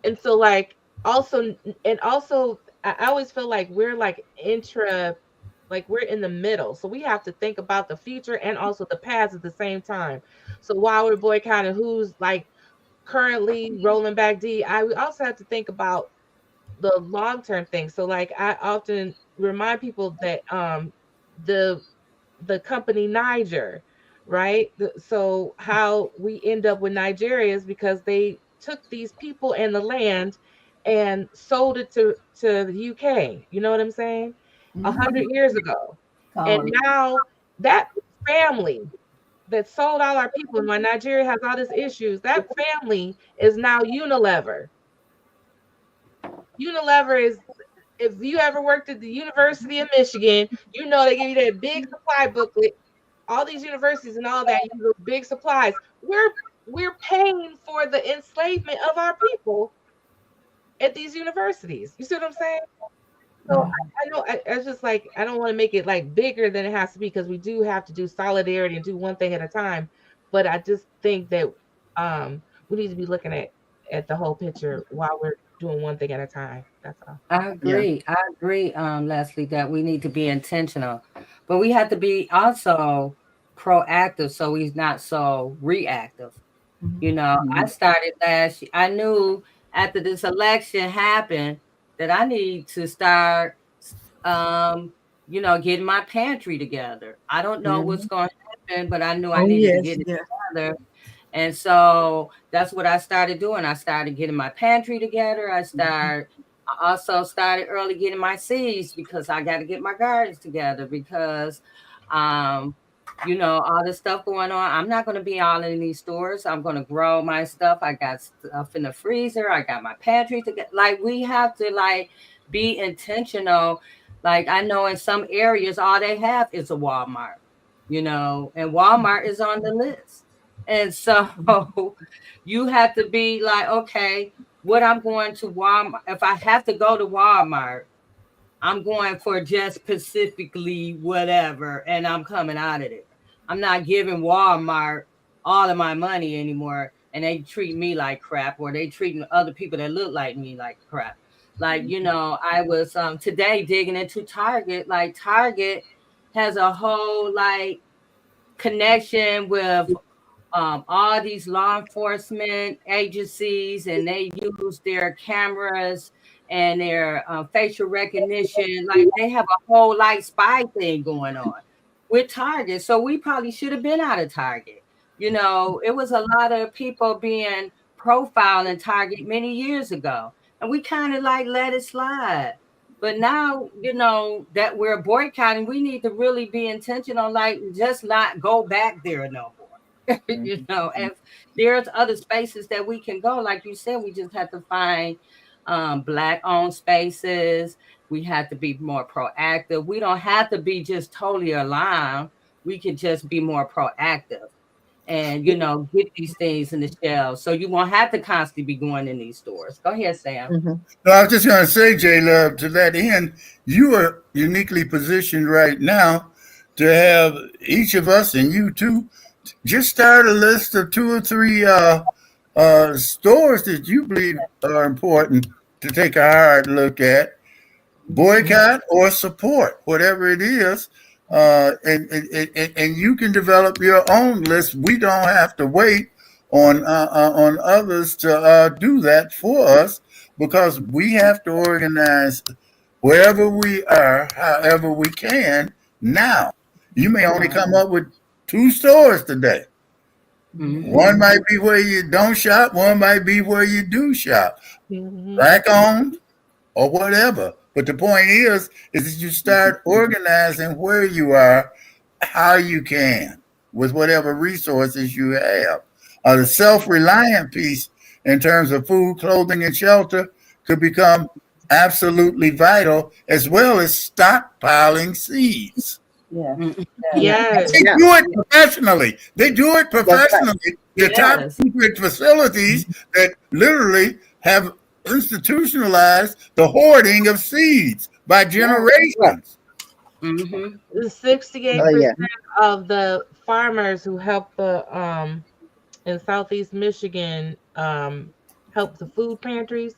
and so like also and also I always feel like we're like we're in the middle. So we have to think about the future and also the past at the same time. So while we're boycotting who's like currently rolling back DI, we also have to think about the long-term thing. So like I often remind people that the the company Niger, right? So how we end up with Nigeria is because they took these people and the land and sold it to the UK. You know what I'm saying? 100 years ago. And now that family that sold all our people and why Nigeria has all these issues, that family is now Unilever. Unilever is, if you ever worked at the University of Michigan, you know they give you that big supply booklet. All these universities and all that, you use those big supplies. We're paying for the enslavement of our people at these universities. You see what I'm saying? So I know I just like I don't want to make it like bigger than it has to be because we do have to do solidarity and do one thing at a time. But I just think that we need to be looking at the whole picture while we're doing one thing at a time. That's all. I agree. I agree, Leslie, that we need to be intentional, but we have to be also proactive so we're not so reactive. You know, I started I knew after this election happened that I need to start, getting my pantry together. I don't know what's going to happen, but I knew I Oh needed to yes, get it yes. together. And so that's what I started doing. I started getting my pantry together. I also started early getting my seeds because I got to get my gardens together because, all this stuff going on. I'm not going to be all in these stores. I'm going to grow my stuff. I got stuff in the freezer. I got my pantry together. Like we have to be intentional. Like I know in some areas, all they have is a Walmart, and Walmart is on the list. And so you have to be like, okay, what I'm going to Walmart. If I have to go to Walmart, I'm going for just specifically whatever, and I'm coming out of there. I'm not giving Walmart all of my money anymore, and they treat me like crap, or they treating other people that look like me like crap. Like, I was today digging into Target. Like Target has a whole connection with all these law enforcement agencies, and they use their cameras and their facial recognition. Like they have a whole spy thing going on with Target. So we probably should have been out of Target. It was a lot of people being profiled in Target many years ago, and we kind of let it slide. But now, that we're boycotting, we need to really be intentional, just not go back there no more. If there's other spaces that we can go, like you said, we just have to find Black owned spaces. We have to be more proactive. We don't have to be just totally alarmed. We can just be more proactive and, get these things in the shelves. So you won't have to constantly be going in these stores. Go ahead, Sam. No, I was just going to say, J Love, to that end, you are uniquely positioned right now to have each of us and you too just start a list of 2 or 3 stores that you believe are important to take a hard look at, boycott or support, whatever it is, and you can develop your own list. We don't have to wait on others to do that for us, because we have to organize wherever we are, however we can. Now, you may only come up with 2 stores today. One might be where you don't shop, one might be where you do shop, black owned or whatever. But the point is that you start organizing where you are, how you can, with whatever resources you have. The self-reliant piece in terms of food, clothing, and shelter could become absolutely vital, as well as stockpiling seeds. Yes. They do it professionally. They do it professionally. The top secret facilities that literally have institutionalized the hoarding of seeds by generations. 68% of the farmers who help the in Southeast Michigan help the food pantries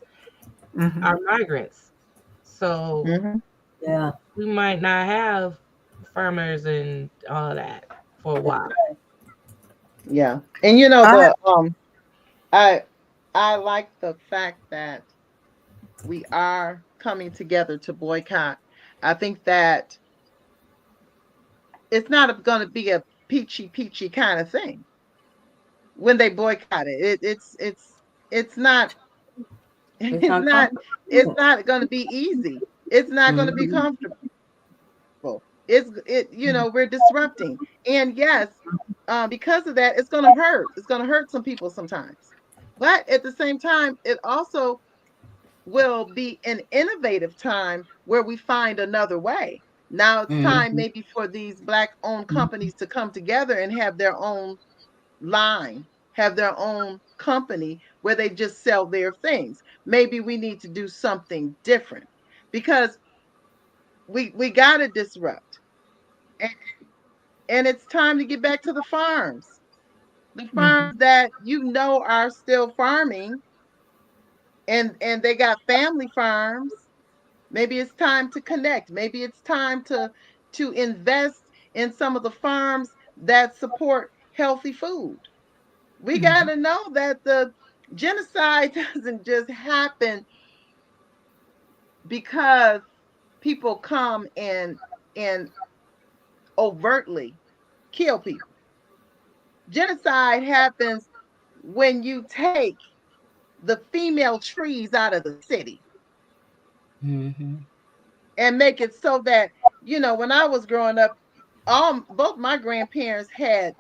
are migrants. So we might not have farmers and all that for a while. Yeah. And you know, I like the fact that we are coming together to boycott. I think that it's not going to be a peachy kind of thing when they boycott it. It's not going to be easy. It's not going to be comfortable. We're disrupting, and yes, because of that, it's going to hurt. It's going to hurt some people sometimes, but at the same time, it also will be an innovative time where we find another way. Now it's time maybe for these Black-owned companies to come together and have their own line, have their own company where they just sell their things. Maybe we need to do something different, because we got to disrupt. And it's time to get back to the farms. The farms that are still farming, and they got family farms. Maybe it's time to connect. Maybe it's time to invest in some of the farms that support healthy food. We got to know that the genocide doesn't just happen because people come and overtly kill people. Genocide happens when you take the female trees out of the city and make it so that, when I was growing up, both my grandparents had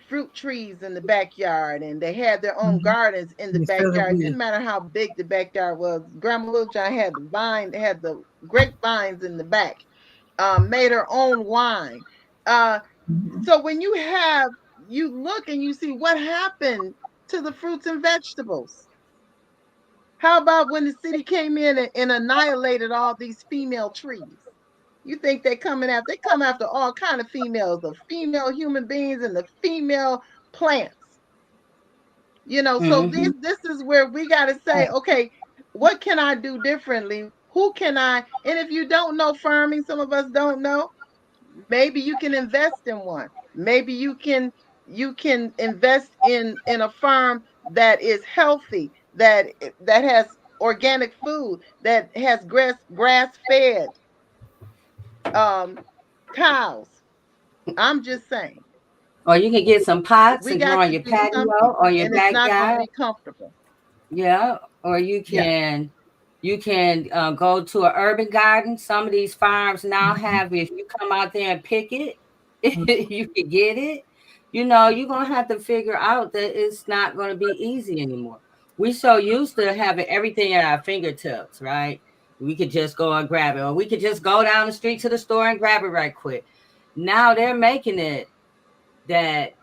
fruit trees in the backyard, and they had their own gardens in the backyard. It didn't matter how big the backyard was. Grandma Little John had the grapevines in the back, made her own wine. So when you look and you see what happened to the fruits and vegetables. How about when the city came in and annihilated all these female trees? You think they come after all kind of females, the female human beings and the female plants. So this is where we got to say, okay, what can I do differently? Who can I? And if you don't know farming, some of us don't know, maybe you can invest in one. Maybe you can invest in a farm that is healthy, that has organic food, that has grass fed cows. I'm just saying. Or you can get some pots and grow on your patio or your backyard. It's not going to be comfortable. Yeah, or you can go to an urban garden. Some of these farms now have, if you come out there and pick it, you can get it. You're going to have to figure out that it's not going to be easy anymore. We're so used to having everything at our fingertips, right? We could just go and grab it, or we could just go down the street to the store and grab it right quick. Now they're making it that,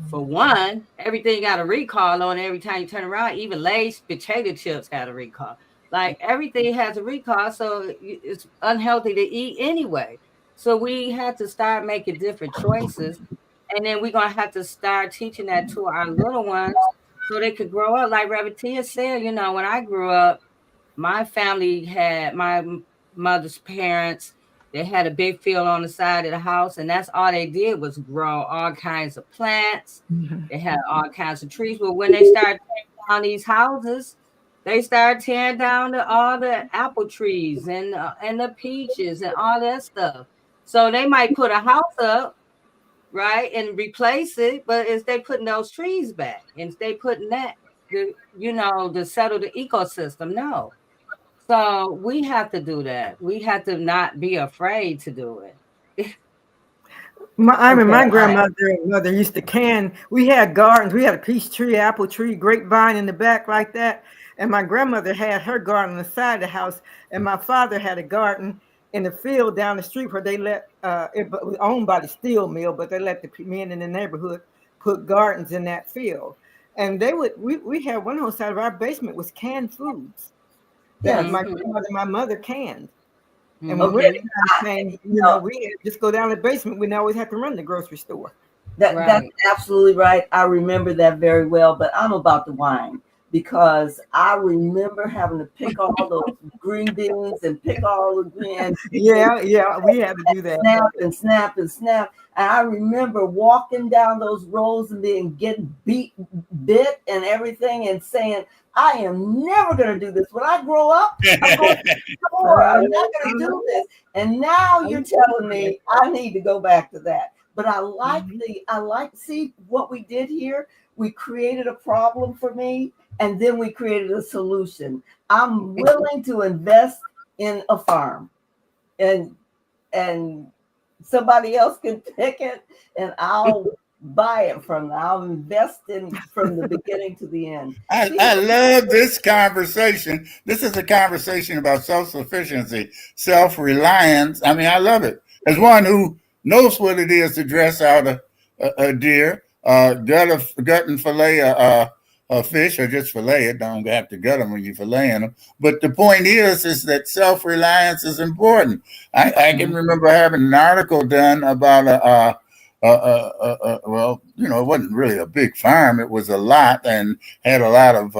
for one, everything got a recall on it every time you turn around. Even Lay's potato chips got a recall. Like, everything has a recall, so it's unhealthy to eat anyway. So we had to start making different choices. And then we're going to have to start teaching that to our little ones, so they could grow up. Like Reverend Tia said, you know, when I grew up, my family had my mother's parents. They had a big field on the side of the house, and that's all they did was grow all kinds of plants. They had all kinds of trees. But when they started tearing down these houses, they started tearing down all the apple trees and the peaches and all that stuff. So they might put a house up, right, and replace it, but is they putting those trees back and they putting that to settle the ecosystem? No. So we have to do that. We have to not be afraid to do it. I mean, my grandmother and mother used to can. We had gardens. We had a peach tree, apple tree, grapevine in the back like that. And my grandmother had her garden on the side of the house, and my father had a garden in the field down the street where they let it was owned by the steel mill, but they let the men in the neighborhood put gardens in that field. And we had one whole side of our basement was canned foods that my grandmother and my mother canned. And when winter time came, we just go down the basement. We always have to run the grocery store. That's absolutely right. I remember that very well, but I'm about to whine because I remember having to pick all those green beans and pick all the green. Yeah, we had to do that. Snap and snap. And I remember walking down those rows and getting bit and everything and saying, I am never going to do this. When I grow up, I'm going to the store. I'm not going to do this. And now you're telling me I need to go back to that. But I like see what we did here. We created a problem for me, and then we created a solution. I'm willing to invest in a farm, and somebody else can pick it, and I'll buy it from them. I'll invest in from the beginning to the end. I love this conversation. This is a conversation about self-sufficiency, self-reliance. I mean, I love it. As one who knows what it is to dress out a deer, gut and fillet a fish, or just fillet it. Don't have to gut them when you're filleting them. But the point is that self-reliance is important. I can remember having an article done about well, it wasn't really a big farm. It was a lot and had a lot of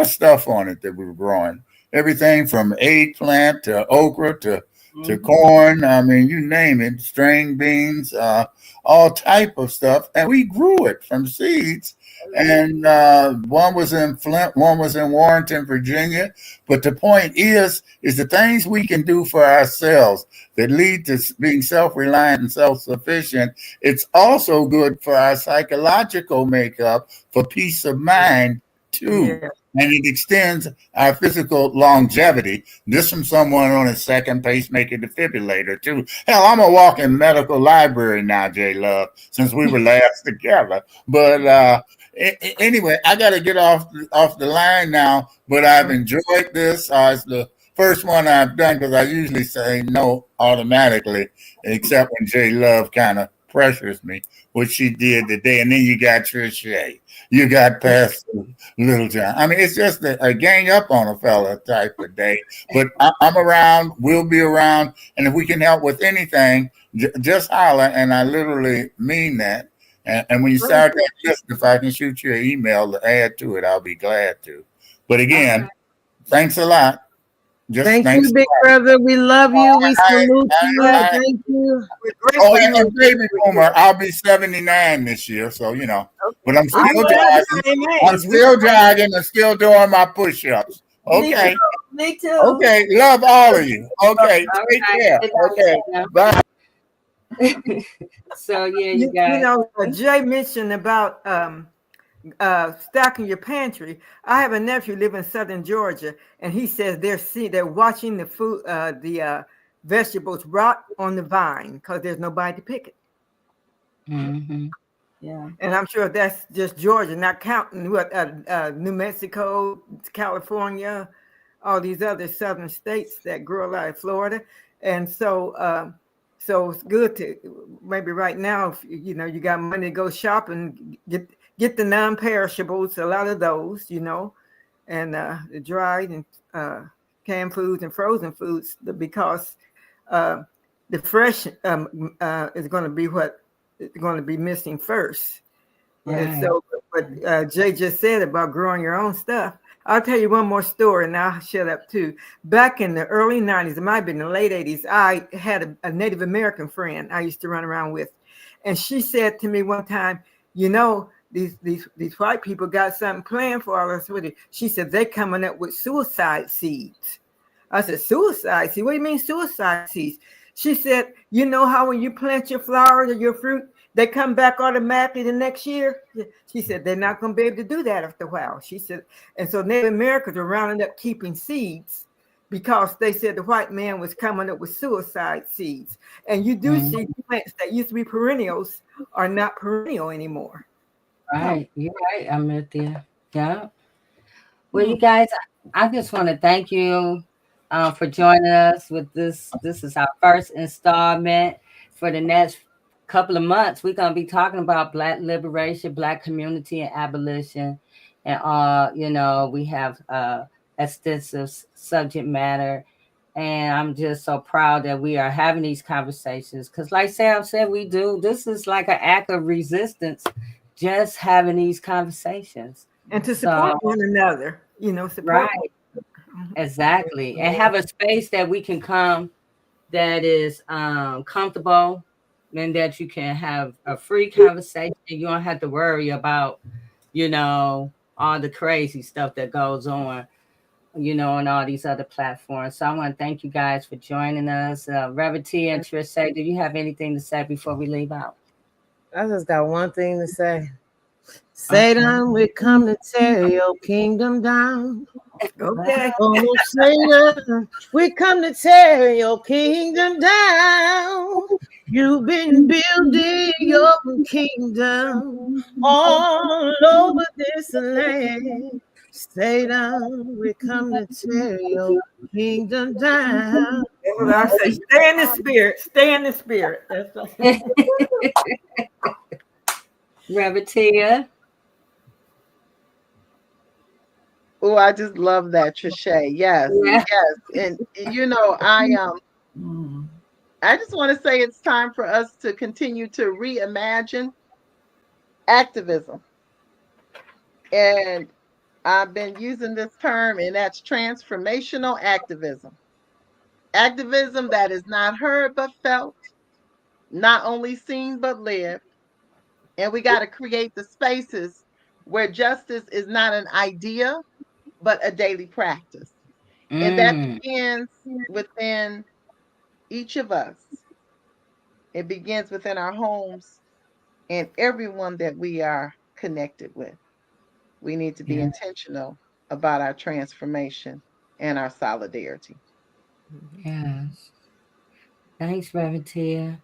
stuff on it that we were growing. Everything from eggplant to okra to corn. I mean, you name it, string beans, all type of stuff. And we grew it from seeds. And one was in Flint, one was in Warrenton, Virginia. But the point is the things we can do for ourselves that lead to being self-reliant and self-sufficient. It's also good for our psychological makeup, for peace of mind too. Yeah. And it extends our physical longevity. This from someone on a second pacemaker defibrillator too. Hell, I'm a walking medical library now, J Love, since we were last together. But anyway, I got to get off the line now. But I've enjoyed this. It's the first one I've done because I usually say no automatically, except when J Love kind of pressures me, which she did today. And then you got Trisha. You got Pastor Littlejohn. I mean, it's just a gang up on a fella type of day. But I'm around. We'll be around. And if we can help with anything, just holler. And I literally mean that. And when you start that list, if I can shoot you an email to add to it, I'll be glad to. But again, thanks a lot. Thank you, big brother. We love you. We salute you. Thank you. Oh, and baby boomer, I'll be 79 this year, so But I'm still jogging. I'm still doing my push-ups. Okay. Me too. Okay. Love all of you. Okay. Take care. Okay. Bye. So yeah, you guys. Jay mentioned about stocking your pantry. I have a nephew live in southern Georgia, and he says they're watching the food, the vegetables rot on the vine because there's nobody to pick it. Mm-hmm. Yeah, and I'm sure that's just Georgia, not counting what New Mexico, California, all these other southern states that grow a lot of Florida, and so. So it's good to maybe right now, if you got money to go shopping, get the non-perishables, a lot of those, and the dried and canned foods and frozen foods, because the fresh is going to be what is going to be missing first. And Right. so, what Jay just said about growing your own stuff, I'll tell you one more story and I'll shut up too. Back in the early 90s, it might have been the late 80s, I had a Native American friend I used to run around with. And she said to me one time, you know, these white people got something planned for us with it. She said, they coming up with suicide seeds. I said, suicide seeds? What do you mean suicide seeds? She said, you know how when you plant your flowers or your fruit, they come back automatically the next year? She said, they're not going to be able to do that after a while. She said, and so Native Americans are rounding up keeping seeds because they said the white man was coming up with suicide seeds. And you do see plants that used to be perennials are not perennial anymore. Right. You're right. I'm with you. Yeah. Well, you guys, I just want to thank you for joining us with this. This is our first installment. For the next couple of months, we're going to be talking about Black liberation, Black community, and abolition. And, you know, we have extensive subject matter. And I'm just so proud that we are having these conversations. Because like Sam said, this is like an act of resistance, just having these conversations. And to support one another, you know, support. Right. Exactly. And have a space that we can come that is comfortable and that you can have a free conversation. You don't have to worry about, you know, all the crazy stuff that goes on, you know, on all these other platforms. So I want to thank you guys for joining us. Reverend T and Trish, do you have anything to say before we leave out? I just got one thing to say. Satan, we come to tear your kingdom down. Okay. Oh, Satan, we come to tear your kingdom down. You've been building your kingdom all over this land. Satan, we come to tear your kingdom down. That's what I say. Stay in the spirit. Stay in the spirit. That's Reverend Tia. Oh, I just love that, Trisha. Yes, Yeah. yes. And you know, I just want to say it's time for us to continue to reimagine activism. And I've been using this term, and that's transformational activism. Activism that is not heard but felt, not only seen but lived. And we got to create the spaces where justice is not an idea, but a daily practice. And that begins within each of us. It begins within our homes and everyone that we are connected with. We need to be intentional about our transformation and our solidarity. Yes. Thanks, Reverend Tia.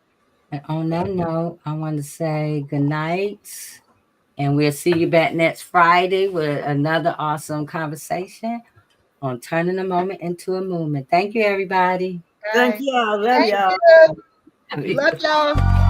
And on that note, I want to say good night. And we'll see you back next Friday with another awesome conversation on turning a moment into a movement. Thank you, everybody. Thank y'all. Love y'all. Love y'all.